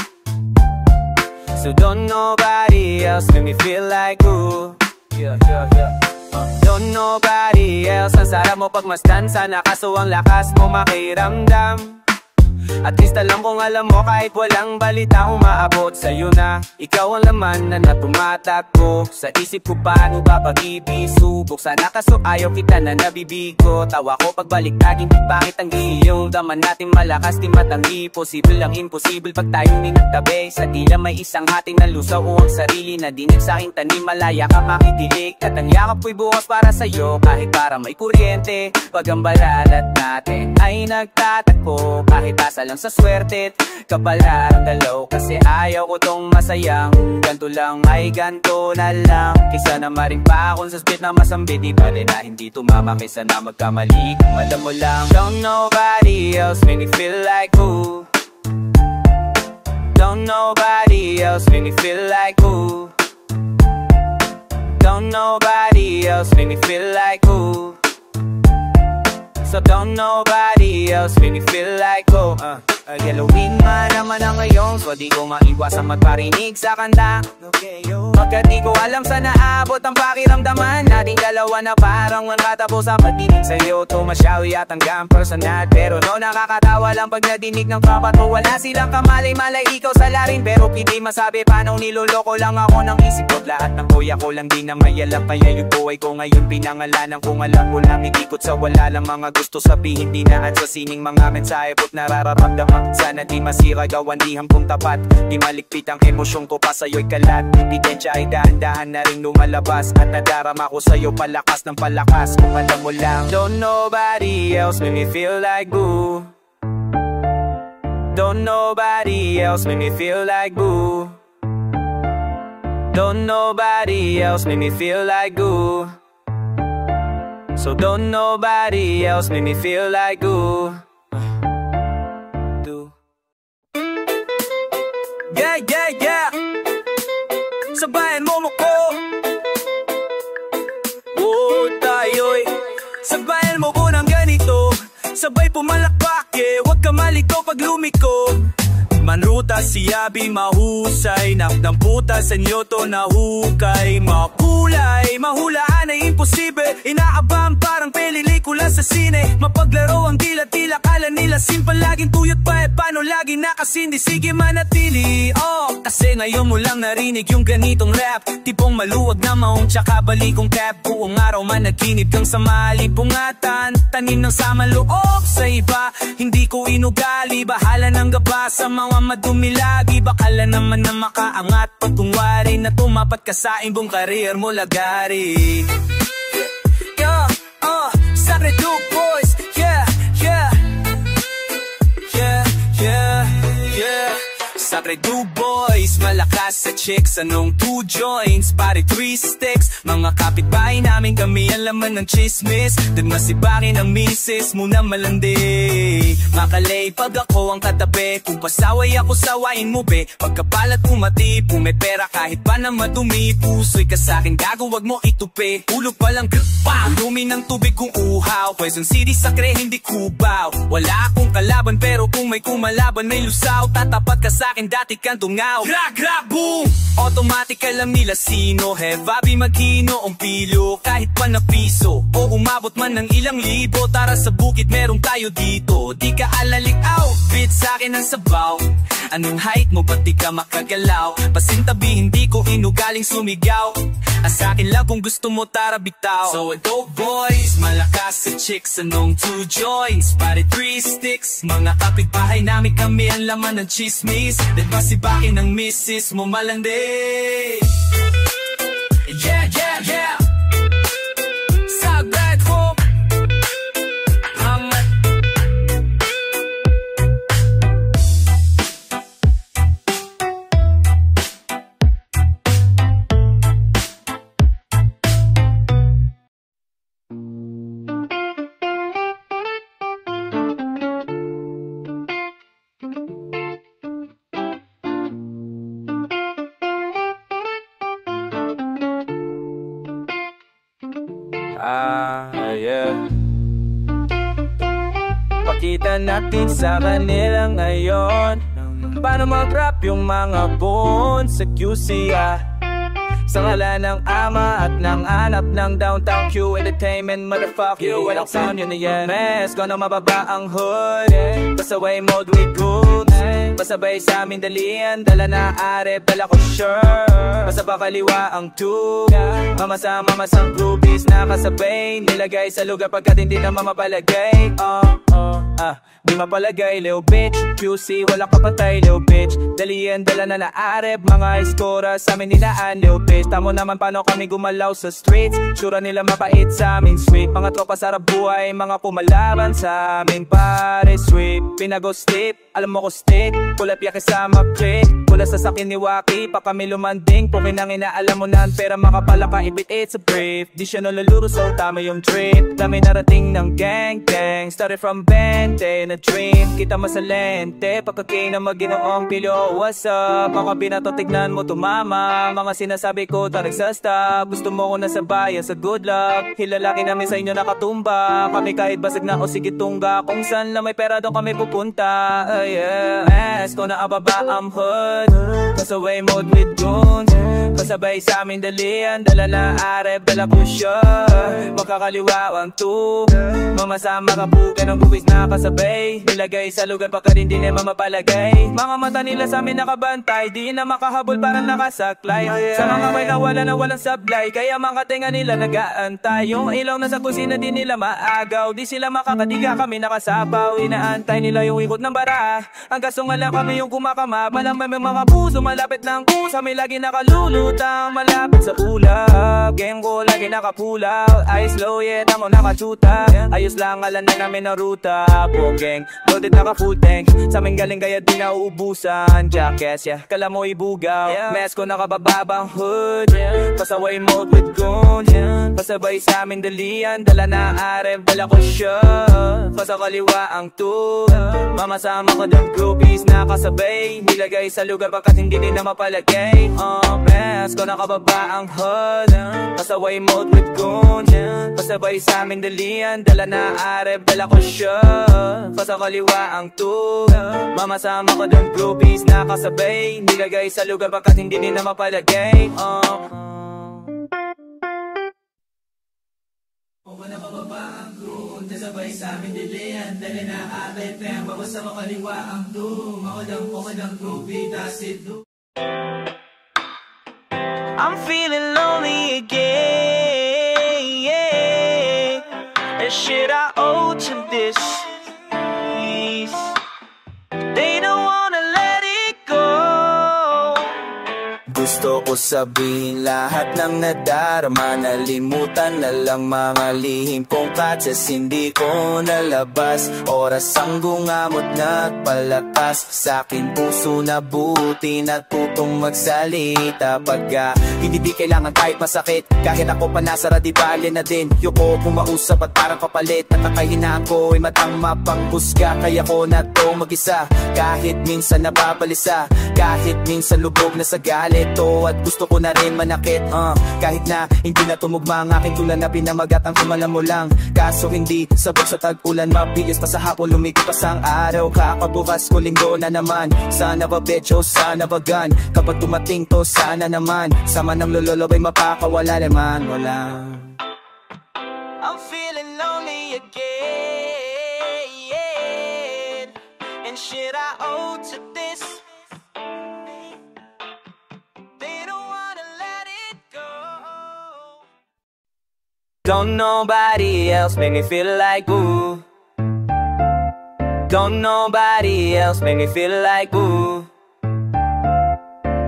So don't nobody else make me feel like ooh. Yeah, yeah, yeah. Don't nobody else. Ang sarap mo pagmasdan, sana kaso ang lakas mo makiramdam. At least alam kong alam mo kahit walang balita umaabot sa'yo na. Ikaw ang laman na natumatakbo sa isip ko, paano ba pag-ibig-subok. Sana kaso ayaw kita na nabibigo. Tawa ko pagbalik taging bakit ang iyong daman natin malakas di matanggi. Posible lang imposible pag tayong ninagtabi. Sa tila may isang hating na lusaw o ang sarili na dinig sa'king tanim. Malaya ka makikilig at ang yakap ko'y bukas para sa'yo. Kahit para may kuryente, pag ang balalat natin ay nagtatakbo. Kahit asa lang sa swerte, kapalarang dalaw. Kasi ayaw ko tong masayang ganto lang ay ganto na lang. Kaysa na maring pa akong sa split na masambit. Di bale na hindi tumama kaysa na magkamali. Madam mo lang. Don't nobody else make me feel like ooh. Don't nobody else make me feel like ooh. Don't nobody else make me feel like ooh. So don't nobody else make me feel like oh Halloween nga naman ang ngayon, so di ko maiwasang magparinig sa kanta. Pagkat di ko alam saan naabot ang pakiramdaman nating dalawa na parang matatapos ang pagdinig sa'yo. Tumasyawi at hanggang personal, pero no, nakakatawa lang pag nadinig ng tropa to. Wala silang kamalay-malay, ikaw sa larin, pero pwede masabi paano niloloko lang ako ng isip ko. Lahat ng kuya ko lang din na may alam, kaya yung buhay ko ngayon pinangalanan. Kung alam ko lang ikikot sa wala lang mga gusto sabihin, di na at sa sining mga mensahe po't nararamdaman. Sana di masira gawan, di hangkong tapat, di malikpit ang emosyon ko pa sa'yo'y kalat. Ebidensya ay dahan-dahan na rin lumalabas, at nadarama ko sa'yo palakas ng palakas. Kung alam mo lang, don't nobody else make me feel like boo. Don't nobody else make me feel like boo. Don't nobody else make me feel like boo. So don't nobody else make me feel like boo. Yeah, yeah, yeah. Sabayan mo ko. Oh, tayo'y sabayan mo ko ng ganito. Sabay pumalakpak, huwag ka malito pag lumiko. Manruta si Abi mahusay, nakdamputa sa inyo to nahukay. Makulay, mahulaan ay imposible, inaabang parang pelikula sa sine. Mapaglaro ang tila-tila, kala nila simple, laging tuyot pa paano lagi nakasindi. Sige manatili, kasi ngayon mo lang narinig yung ganitong rap. Tipong maluwag na maong tsaka balikong cap. Buong araw man naginip kang sa malipungatan, tanim ng sama loob sa iba. Hindi ko inugali, bahala ng gaba sa mga madumi lagi. Bakala naman na makaangat pag kungwari na tumapat ka sa imbong karir mo lagari. Yeah, Sacred Duke Boys, yeah, yeah. Yeah, yeah, yeah. Sacred Duke Boys, malakas sa chicks, anong 2 joints, pare 3 sticks. Mga kapitbahay namin kami ang laman ng chismis. Din masibakin ang misis mo na malandi. Makalay pag ako ang katabi, kung pasaway ako sawain mo be. Pagkapalat umati, may pera kahit pa na madumi. Puso'y ka sa'kin gago, wag mo itupi. Ulog palang ang dumi ng tubig kong uhaw. Quezon City Sacre hindi kubaw. Wala akong kalaban pero kung may kumalaban may lusaw. Tatapat ka sa'kin dati kang tungaw. Gra gra boom, automatic alam nila sino. Hevabi maghino ang pilo kahit pa na piso o umabot man ng ilang libo. Tara sa bukid merong tayo dito. Di ka alalik outfit sa'kin ang sabaw. Anong height mo ba't di ka makagalaw? Pasintabi hindi ko inugaling sumigaw. Sa'kin lang kung gusto mo tara bitaw. So dope boys, malakas sa chicks, anong 2 joints, pare 3 sticks. Mga kapitbahay namin kami ang laman ng chismis. Then masibakin ng misis mo malandi. Yeah, yeah, yeah. Sagad ko yeah. Pakita natin sa kanila ngayon paano mag-rap yung mga bones sa QC, sa ngala ng ama at ng anak ng Downtown Q Entertainment, motherfucker. Walang sound, yun na yan. Mes, gonna mababa ang hood, pasaway mode with goods. Pasabay sa amin dalian, dala na arep, dala ko shirt. Basta pa kaliwa ang tube, mamasang groupies na kasabay. Nilagay sa lugar pagkat hindi na mamapalagay. Di mapalagay, little bitch. QC, wala ka patay, little bitch. Dalian, dala na naarep, mga iskora sa amin ninaan, little bitch. Tamo naman paano kami gumalaw sa streets. Sura nila mapait sa amin, sweet. Mga tropa sarap buhay, mga pumalaban sa amin, pare, sweet. Pinag-o-step, alam mo ko step. Kulap ya kasama click, pula sa sakin ni Waki. Pa kami lumanding, pukin ang inaalam mo na. Pera makapala ka, ibit it's a brief. Di siya naluluro, so tama yung trip. Dami narating ng gang, gang. Started from band mente na dream kita masalente. Pagkakina maginoong pilo, what's up? Mga binato tignan mo tumama. Mga sinasabi ko ta nagsastop. Gusto mo ko na sabaya sa good luck. Hilalaki namin sa inyo nakatumba. Kami kahit basag na o sige tungga. Kung saan lang may pera doon kami pupunta. Yeah, ask ko na ababa ang hood. Pasaway mode with goons. Pasabay sa amin dalian. Dala na arep, dala ko siya. Magkakaliwa ang two. Mamasama ka puke ng buwis na kasabay. Nilagay sa lugar pa ka rin di na mamapalagay. Mga mata nila sa amin nakabantay. Di na makahabol parang nakasaklay. Sa mga may nawala na walang sablay. Kaya mga tenga nila nag-aantay. Yung ilaw na sa kusina di nila maagaw. Di sila makakadiga kami nakasapaw. Inaantay nila yung ikot ng bara. Ang kaso nga lang kami yung kumakama. Malamay may mga puso malapit ng kusa. May lagi nakalulutang malapit sa ulap. Game ko lagi nakapulaw. Eyes low yet ako nakachuta. Ayos lang alam na namin ang ruta. Buong gang, loaded naka full tank. Sa amin galing kaya di nauubusan. Jackass, yeah, kala mo ibugaw. Mess ko nakabababang hood. Pasaway mode with goons. Pasabay sa amin dalian. Dala na arep, dala ko siya. Pasakaliwa ang two. Mamasama ko ng groupies nakasabay. Nilagay sa lugar pagkat hindi din na mapalagay. Mess ko nakababa ang hood. Pasaway mode with goons. Pasabay sa amin dalian. Dala na arep, dala ko siya. Pasakaliwa ang two. Mamasama ko ng groupies nakasabay. Nilagay sa lugar pagkat hindi din na mapalagay. Kung na pababa ang groove, nasabay sa amin dilian. Dali na atay pem, bawas sa makaliwa ang doom. Ako ng groovy, that's it do. I'm feeling lonely again, yeah. And shit I owe to this. They don't wanna let it go. Gusto ko sabihin lahat ng nadarama. Nalimutan na lang mga lihim kong katsas. Hindi ko nalabas. Oras ang gungamot nagpalakas. Sa'kin puso na buti. Natutong magsalita. Pagka hindi di kailangan kahit masakit. Kahit ako panasara di bali na din. Yuko pumausap at parang kapalit. At nakahinaan ko ay matang mapanghusga. Kaya ko na to mag-isa. Kahit minsan nababalisa. Kahit minsan lubog na sa galit. At gusto ko na rin manakit. Kahit na hindi na tumugma ang aking tulad na pinamagat ang kumalam mo lang. Kaso hindi sabog sa tag-ulan. Mabiyos pa sa hapon, lumikot pa sang araw. Kakabukas ko linggo na naman. Sana ba betyo, sana ba gan. Kapag tumating to, sana naman. Sama ng lololobay mapakawala naman. Wala. I'm feeling lonely again. And shit I owe to this. Don't nobody else make me feel like ooh. Don't nobody else make me feel like ooh.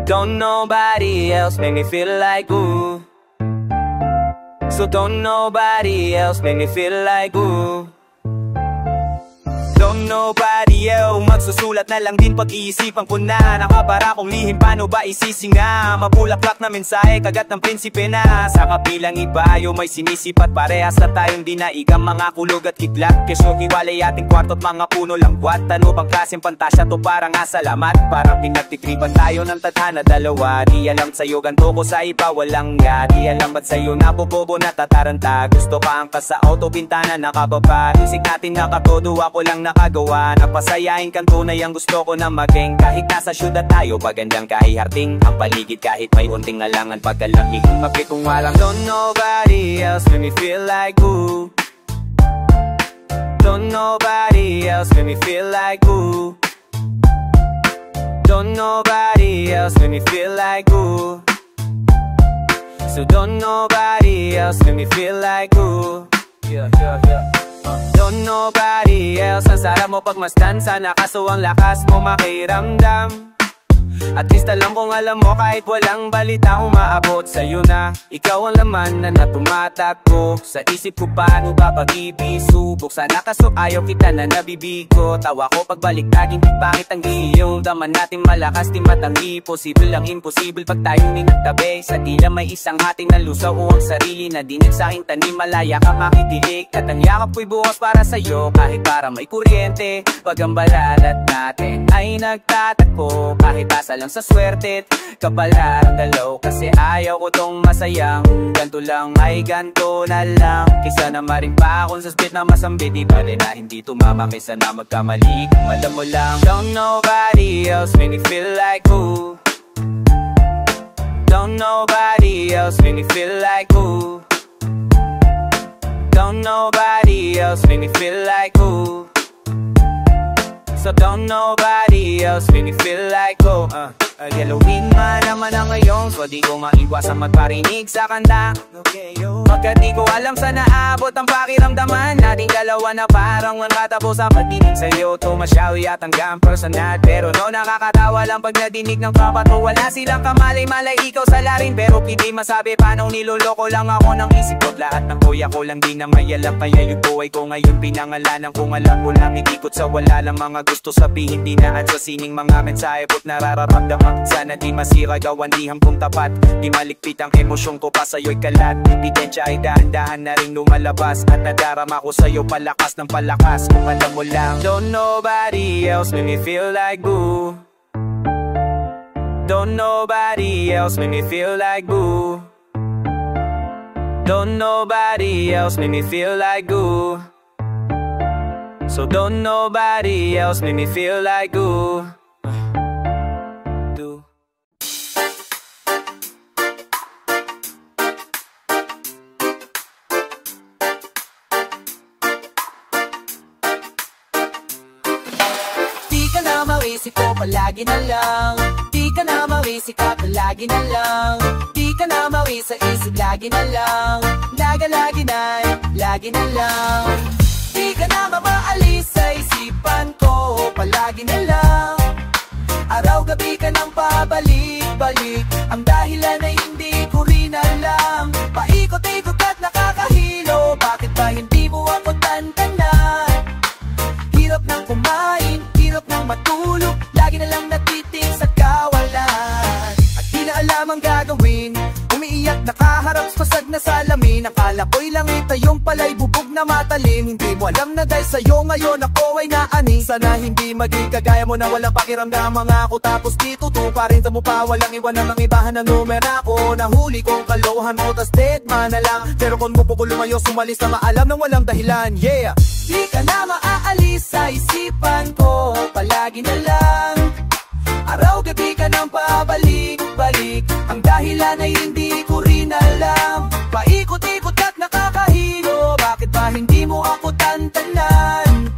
Don't nobody else make me feel like ooh. So don't nobody else make me feel like ooh. Don't nobody else. Magsusulat na lang din pag-iisipan ko na. Nakabara kong lihim, paano ba isisinga? Mabulaklak na mensahe, kagat ng prinsipe na. Sa kabilang iba, yung may sinisipat. Parehas na tayong dinaigang mga kulog at kidlat. Kesyo hiwalay ating kwarto't mga puno lang buwat. Ano bang klaseng pantasya to para nga salamat? Parang pinagtikriban tayo ng tadhana dalawa. Di alam sa'yo ganto ko sa iba walang nga. Di alam ba't sa'yo nabobobo na tataranta. Gusto ka ang ka sa auto, bintana nakababa. Isik natin nakatodo, ako lang nakagawa. Napasayain kang tunay ang gusto ko na maging. Kahit nasa syudad tayo, magandang kahiharting. Ang paligid kahit may unting alangan pagkalaki. Mapitong walang don't nobody else make me feel like ooh. Don't nobody else make me feel like ooh. Don't nobody else make me feel like ooh. So don't nobody else make me feel like ooh. Yeah, yeah, yeah. Don't nobody else. Ang sarap mo pagmasdan. Sana kaso ang lakas mo makiramdam. At least alam kong alam mo kahit walang balita umaabot sa'yo na ikaw ang laman na tumatakbo sa isip ko. Paano ba pag-ibig subok? Sana kaso ayaw kita na nabibigo. Tawa ko pagbalik taging pangit ang iyong daman natin malakas di matanggi. Posible lang imposible pag tayong ninagtabi. Sa tila may isang hating na lusaw o ang sarili na dinig sa'king tanim. Malaya ka makikilig at ang yakap ko'y bukas para sa'yo. Kahit para may kuryente pag ang balalat natin ay nagtatakbo. Kahit asa lang sa swerte kapalarang dalaw. Kasi ayaw ko tong masayang ganto lang ay ganto na lang. Kaysa na maring pa akong sa split na masambit. Di ba rin na hindi tumama kaysa na magkamali. Madam mo lang. Don't nobody else make me feel like who. Don't nobody else make me feel like who. Don't nobody else make me feel like who. So don't nobody else make me feel like who. Halloween man naman ang ngayon, so di ko maiwasang magparinig sa kanta. Pagkat di ko alam saan naabot ang pakiramdaman nating dalawa na parang matapos ang pagdinig sa'yo. Tumasyaw yatang personal, pero no nakakatawa lang pag nadinig ng kapat mo. Wala silang kamalay-malay, ikaw sa larin, pero pwede masabi paano niloloko lang ako ng isip ko. Lahat ng kuya ko lang di na may alam, kaya yung buhay ko ngayon pinangalanan kung alam ko lang ikikot sa wala lang mga gusto sabihin. Di na at sa sining mga mensahe po't nararamdaman. Sana di masira gawan di hampong tapat. Di malikpit ang emosyong ko pa sa'yo'y kalat. Ebidensya ay dahan-dahan na rin lumalabas. At nadarama ko sa'yo palakas ng palakas. Kung alam mo lang. Don't nobody else make me feel like boo. Don't nobody else make me feel like boo. Don't nobody else make me feel like boo. So don't nobody else make me feel like boo. Isip ko palagi na lang. Di ka na mawisip ka palagi na lang. Di ka na mawi sa isip lagi na lang. Lagi na lang. Di ka na mamaalis sa isipan ko palagi na lang. Araw-gabi ka nang pabalik-balik. Ang dahilan ay hindi ko rin alam. Paikot-ikot at nakakahilo. Bakit ba hindi mo ako tantanan? Hirap nang kumain, hirap nang matulog. Lagi na lang natitig sa kawalan. At di na alam ang gagawin. Umiiyak nakaharap sa pasag na salamin. Akala ko'y langit ay yung pala'y bubog na matalim. Hindi mo alam na dahil sa'yo ngayon ako ay naani. Sana hindi maging kagaya mo na walang pakiramdam mga ako. Tapos dito to pa rin sa mukha. Walang iwan ng ibahan ng numero ko. Nahuli kong kalohan mo tas dead man na lang. Pero kung mo po ko lumayo sumalis na maalam ng walang dahilan. Yeah! Di ka na maaalis sa isipan ko palagi na lang. Araw-gabi ka nang pabalik-balik. Ang dahilan ay hindi ko rin alam. Paikot-ikot at nakakahilo. Bakit ba hindi mo ako tantanan?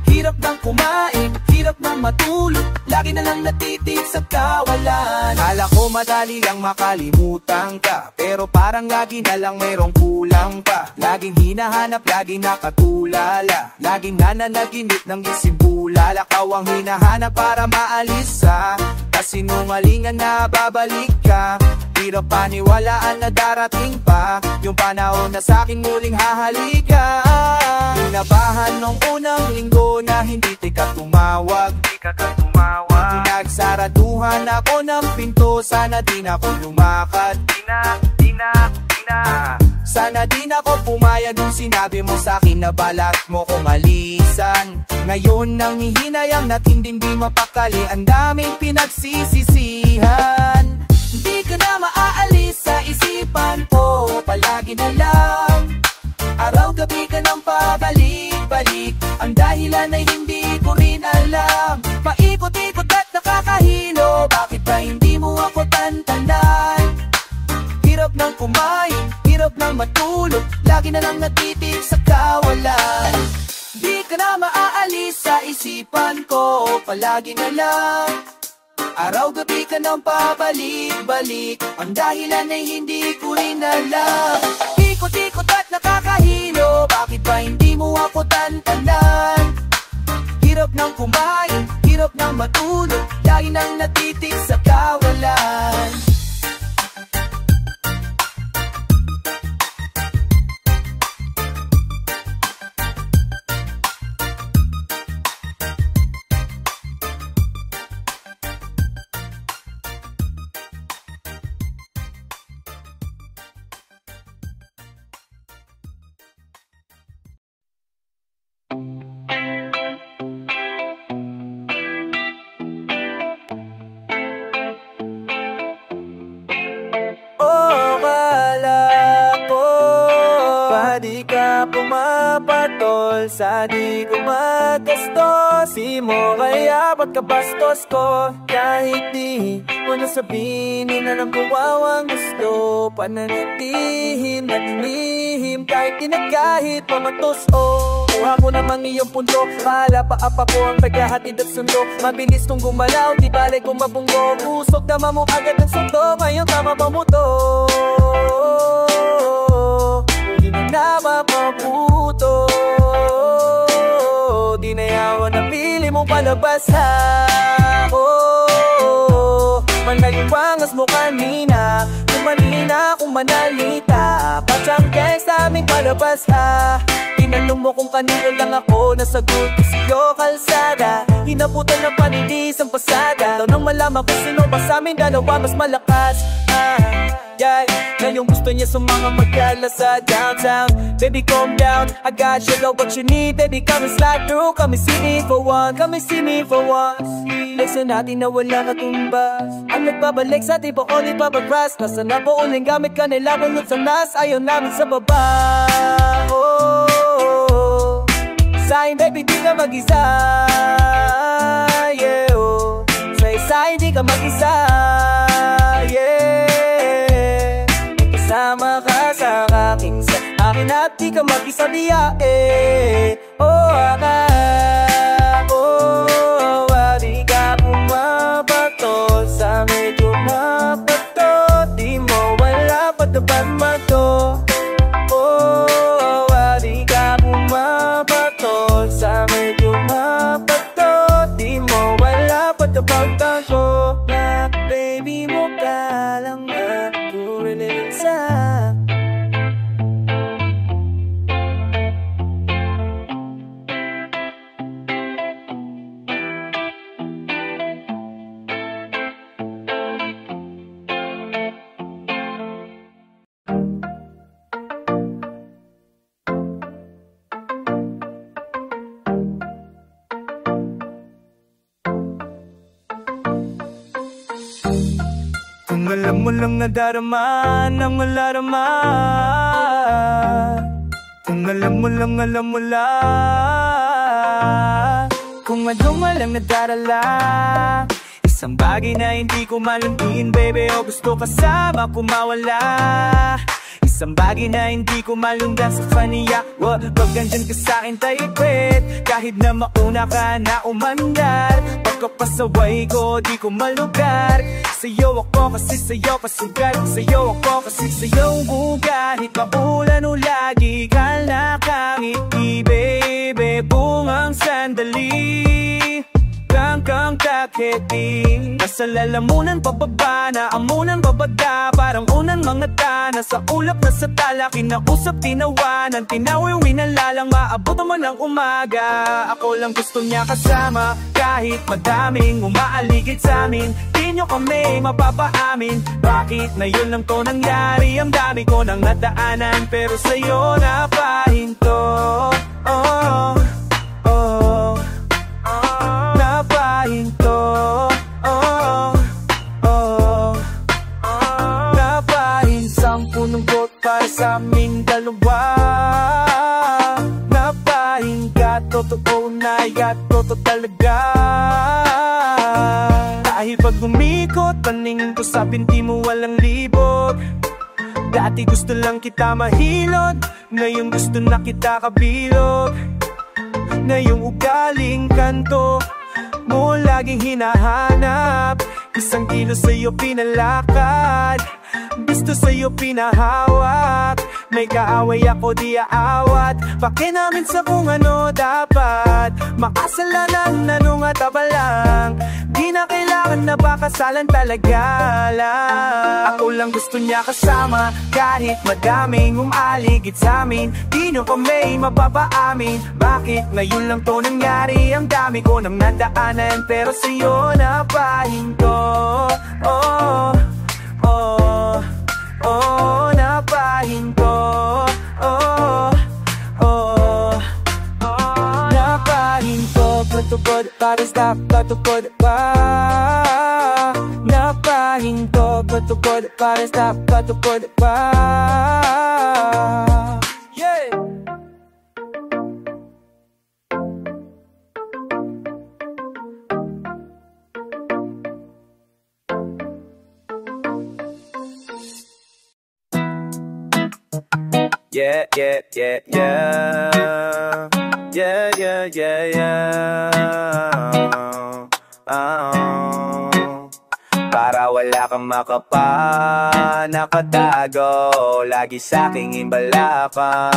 Hirap nang kumain, hirap nang matulog. Lagi na lang natitig sa kawalan. Kala ko madali lang makalimutan ka, pero parang lagi na lang mayroong kulang pa. Laging hinahanap, laging nakatulala. Laging nananaginip ng isibulala. Ikaw ang hinahanap para maalis sa kasinungalingan na babalik ka. Hirap paniwalaan na darating pa yung panahon na sa'kin muling hahalika. Inabahan nung unang linggo na hindi ka tumawag. Pinagsaraduhan ako ng pinto. Sana di na ako lumakad. Sana di na ako pumayag nung sinabi mo sa'kin na balak mo kong alisan. Ngayon nang hihinayang na't hindi mapakali. Ang daming pinagsisisihan. Di ka na maaalis sa isipan ko palagi na lang. Araw-gabi ka nang pabalik-balik. Ang dahilan ay hindi ko rin alam. Paikot-ikot at nakakahilo. Bakit ba hindi mo ako tantanan? Hirap nang kumain, hirap nang matulog. Lagi na lang natitig sa kawalan. Di ka na maaalis sa isipan ko palagi na lang. Araw-gabi ka nang pabalik-balik. Ang dahilan ay hindi ko rin alam. Ikot-ikot at nakakahilo. Bakit ba hindi mo ako tantanan? Hirap nang kumain, hirap nang matulog. Lagi nang natitig sa kawalan. Pumapatol sa di ko magastos. Di mo kaya pagkabastos ko. Kahit di mo nasabihin, alam ko ang gusto. Pananatihim at lihim kahit di na kahit pamatos. Kuha ko namang iyong punto. Mahala pa apa ko ang pagkahatid at sundo. Mabilis kong gumalaw, di balik kong mabunggo. Usok tama mo agad ng sundo. Ngayon tama pa mo to. Di na mapaputo. Di na yawan na pili mong palabas ako. Manaliwangas mo kanina. Kumanina kung manalita. Patsangkay sa aming palabas ha. Tinanong mo kung kanino lang ako. Nasagot ko sa'yo kalsada. Hinabutan ng panilis ang pasada. Daw nang malaman kung sino ba sa amin dalawa mas malakas. Ngayong gusto niya sa mga magkala sa downtown. Baby calm down, I got you, know what you need. Baby come and slide through, come and see me for one. Come and see me for once. Leksa natin na wala katumbas. Ang nagbabalik sa ating pa ulit papagras. Nasa na po uling gamit ka nila bunod sa nas. Ayaw namin sa baba. Sa'kin baby di ka mag-isa. Yeah, oh. Sa'kin di ka mag-isa. Yeah. Sama ka sa akin at di ka mag-isa diya oh, ako di ka pumapato sa medyo mapato. Di mo wala patapat mato. Oh, di ka pumapato sa medyo mapato. Di mo wala patapat mato. Baby mo ka lang sa kung alam mo lang nadarama ng malarama. Kung alam mo lang, alam mo lang. Kung ano mo lang nadarala. Isang bagay na hindi ko malungkin, baby, o gusto kasama ko mawala. Isang bagay na hindi ko malundan sa kaniya. Pag nandyan ka sa'kin taipit. Kahit na mauna ka na umandar. Pagkapasaway ko di ko malugar. Sa'yo ako kasi sa'yo pasugat. Sa'yo ako kasi sa'yo bugat. Kahit maulan o lagi ka nakangiti, baby, bungang sandali. Kang taketi. Nasa lalamunan pababa na amunan babada. Parang unang mga tana sa ulap na sa tala. Kinausap tinawanan, tinawiwi na lalang. Maabot naman ng umaga. Ako lang gusto niya kasama. Kahit madaming umaaligid sa amin, di nyo kami mapapaamin. Bakit na yun lang to nangyari? Ang dami ko nang nadaanan, pero sa'yo napahinto. Oh, oh, napahinto. Oh, oh, napahinsang punong got para sa aming dalawa. Napahinga, totoo na ya't totoo talaga. Dahil pag umikot, paningin ko sa binti mo walang libog. Dati gusto lang kita mahilod, ngayon gusto na kita kabilog. Na yung ugaling kanto mo laging hinahanap. Isang kilo sa'yo pinalakad, gusto sa'yo pinahawak. May kaaway ako di aawat. Pake namin sa kung ano dapat. Makasalanan na nung ataba lang. Di na kailangan na ba kasalan talaga lang? Ako lang gusto niya kasama, kahit madaming umaligid sa amin. Di nyo kami mapapaamin, bakit ngayon lang to nangyari? Ang dami ko nang nadaanan, pero sa'yo napahinto. Oh, oh, oh, napahinto. Oh, oh, oh, napahinto. Patupad, para stop, patupad pa. Napahinto, patupad, para stop, patupad pa. Yeah! Yeah, yeah, yeah, yeah. Yeah, yeah, yeah, yeah. Para wala kang makapa, nakatago, lagi sa'king imbalaka.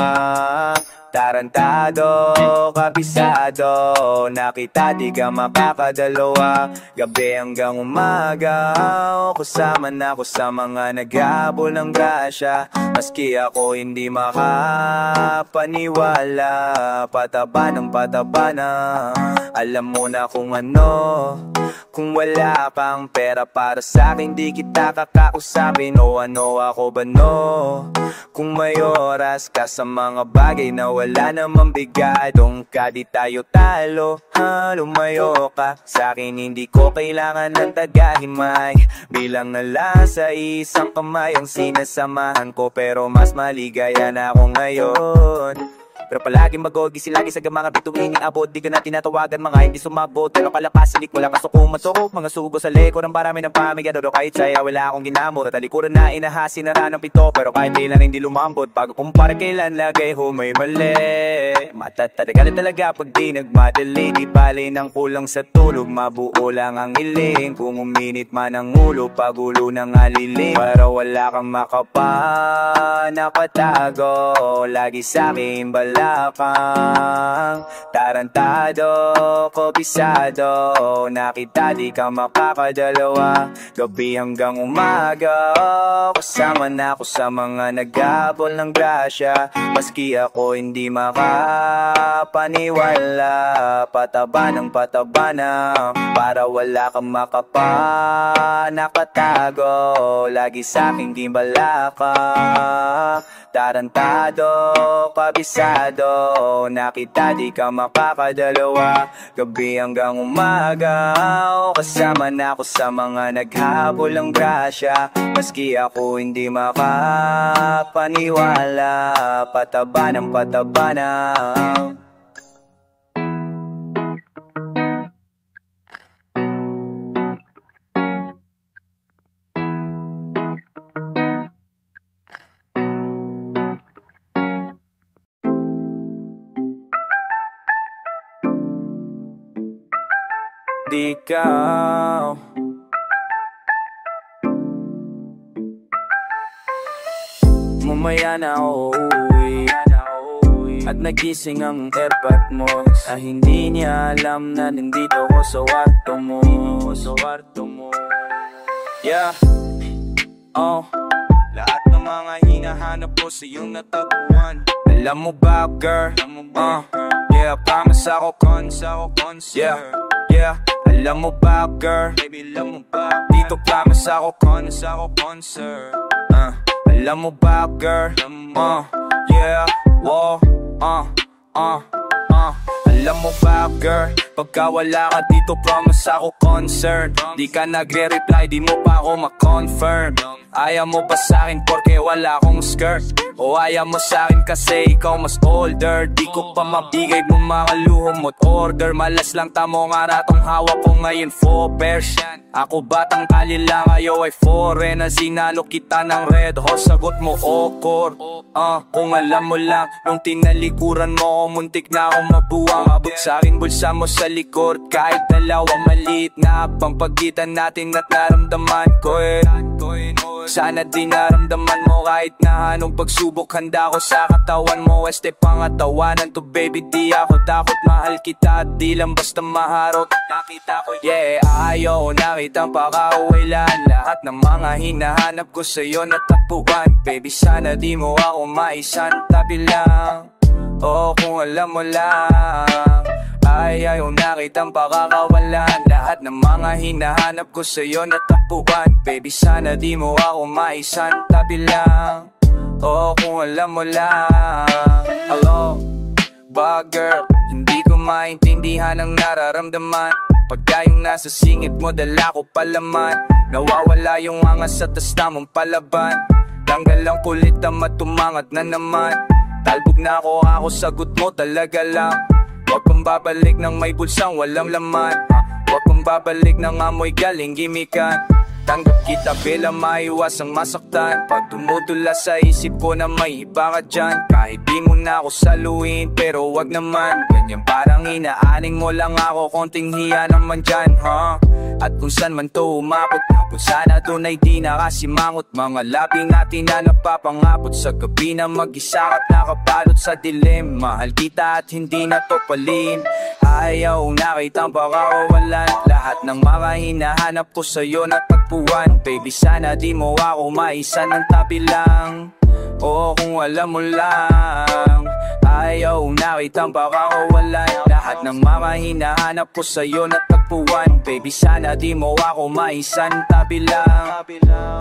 Tarantado, kabisado, nakita di ka makakadalawa. Gabi hanggang umaga, kasama na ako sa mga naghabol ng grasya. Maski ako hindi makapaniwala, pataba ng pataba na. Alam mo na kung ano, kung wala kang pera para sa'kin, di kita kakausapin. O ano ako ba no? Kung may oras ka sa mga bagay na wala namang bigay, doon ka di tayo talo. Lumayo ka sa'kin, hindi ko kailangan ng tagahimay. Bilang na lang sa isang kamay ang sinasamahan ko, pero mas maligaya na ako ngayon. Pero palaging mag-ogisi lagi sa mga bituin abot. Di ka na tinatawagan, mga hindi sumabot. Pero kalakas, silik, wala kasukong matukok. Mga sugo sa likuran, parami ng pamigado. Kahit saya, wala akong ginamot. At talikuran na inahasin na ng pito. Pero kahit ilan hindi lumambot, bago kumpara kailan lagay ho may mali. Matatalaga na talaga pag di nagmadali. Di bali ng kulang sa tulog, mabuo lang ang iling. Kung uminit man ang ulo, pagulo ng aliling. Pero wala kang makapa, nakatago, lagi sa'kin balakang. Tarantado, kopisado, nakita di ka makakadalawa. Gabi hanggang umaga, kasama na ako sa mga naghabol ng grasya. Maski ako hindi makapaniwala, pataba ng pataba na. Para wala kang makapa, nakatago, lagi sa'king gimbalaka. Tarantado, kabisado, nakita di ka makakadalawa. Gabi hanggang umaga, kasama na ako sa mga naghabol ng grasya. Maski ako hindi makapaniwala, pataba ng pataba na. Di ikaw mamaya na ako uuwi, at nagising ang airpot mo. Hindi niya alam na nandito ko sa kwarto mo. Yeah, oh, lahat ng mga hinahanap ko sa iyong natagpuan. Alam mo ba girl, yeah, promise ako concert. Yeah, alam mo ba girl, baby alam mo ba, dito promise ako concert. Alam mo ba girl, yeah, wow, alam mo ba girl, pagka wala ka dito promise ako concert. Di ka nagre-reply, di mo pa ako ma-confirm. Ayaw mo ba sa'kin porque wala akong skirt? O ayaw mo sa'kin kasi ikaw mas older? Di ko pa mabigay mo mga luho mo't order. Malas lang tamo nga ratong hawak ko ngayon 4 pairs. Ako batang kali lang, ayaw ay foreign. Na sinalo kita ng red horse, sagot mo okor. Kung alam mo lang, nung tinalikuran mo, muntik na akong mabuwang. Abot sa'kin bulsa mo sa sa likod. Kahit dalawang maliit na habang pagitan natin at naramdaman ko sana di naramdaman mo kahit na anong pagsubok. Handa ko sa katawan mo, pangatawanan to baby. Di ako takot, mahal kita at di lang basta maharot. Nakita ko ayaw na kitang pakauwilan. Lahat ng mga hinahanap ko sa'yo natakbuhan. Baby sana di mo ako maisan tabi lang. Kung alam mo lang, ayaw na kitang pakakawalan. Lahat ng mga hinahanap ko sa'yo natakbuhan. Baby sana di mo ako maisan tabi lang. Kung alam mo lang. Hello, bad girl, hindi ko maintindihan ang nararamdaman. Pagka yung nasa singit mo dala ko palaman. Nawawala yung angas sa tas tamang palaban. Tanggal ang kulit ang matumangat na naman. Talbog na ako sagot mo talaga lang. Huwag kang babalik ng may bulsang walang laman. Huwag kang babalik ng amoy galing gimikan. Tanggap kita bilang maiwasang masaktan. Pag tumutula sa isip ko na may iba ka dyan. Kahit di mo na ako saluin pero wag naman. Ganyan parang inaaning mo lang ako, konting hiya naman dyan, At kung saan man to umabot, kung sana tunay di nakasimangot. Mga labi natin na napapangabot sa gabi na mag-isa at nakabalot sa dilim. Mahal kita at hindi na to palim. Ayaw na kitang pakakawalan. Lahat ng mga hinahanap ko sa'yo natagpuan. Baby sana di mo ako maisan ng tabi lang. Kung alam mo lang, ayaw na kitang pakakawalan. Lahat ng mga hinahanap ko sa'yo natagpuan. Baby sana di mo ako maisan tabi lang.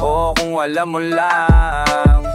Kung alam mo lang.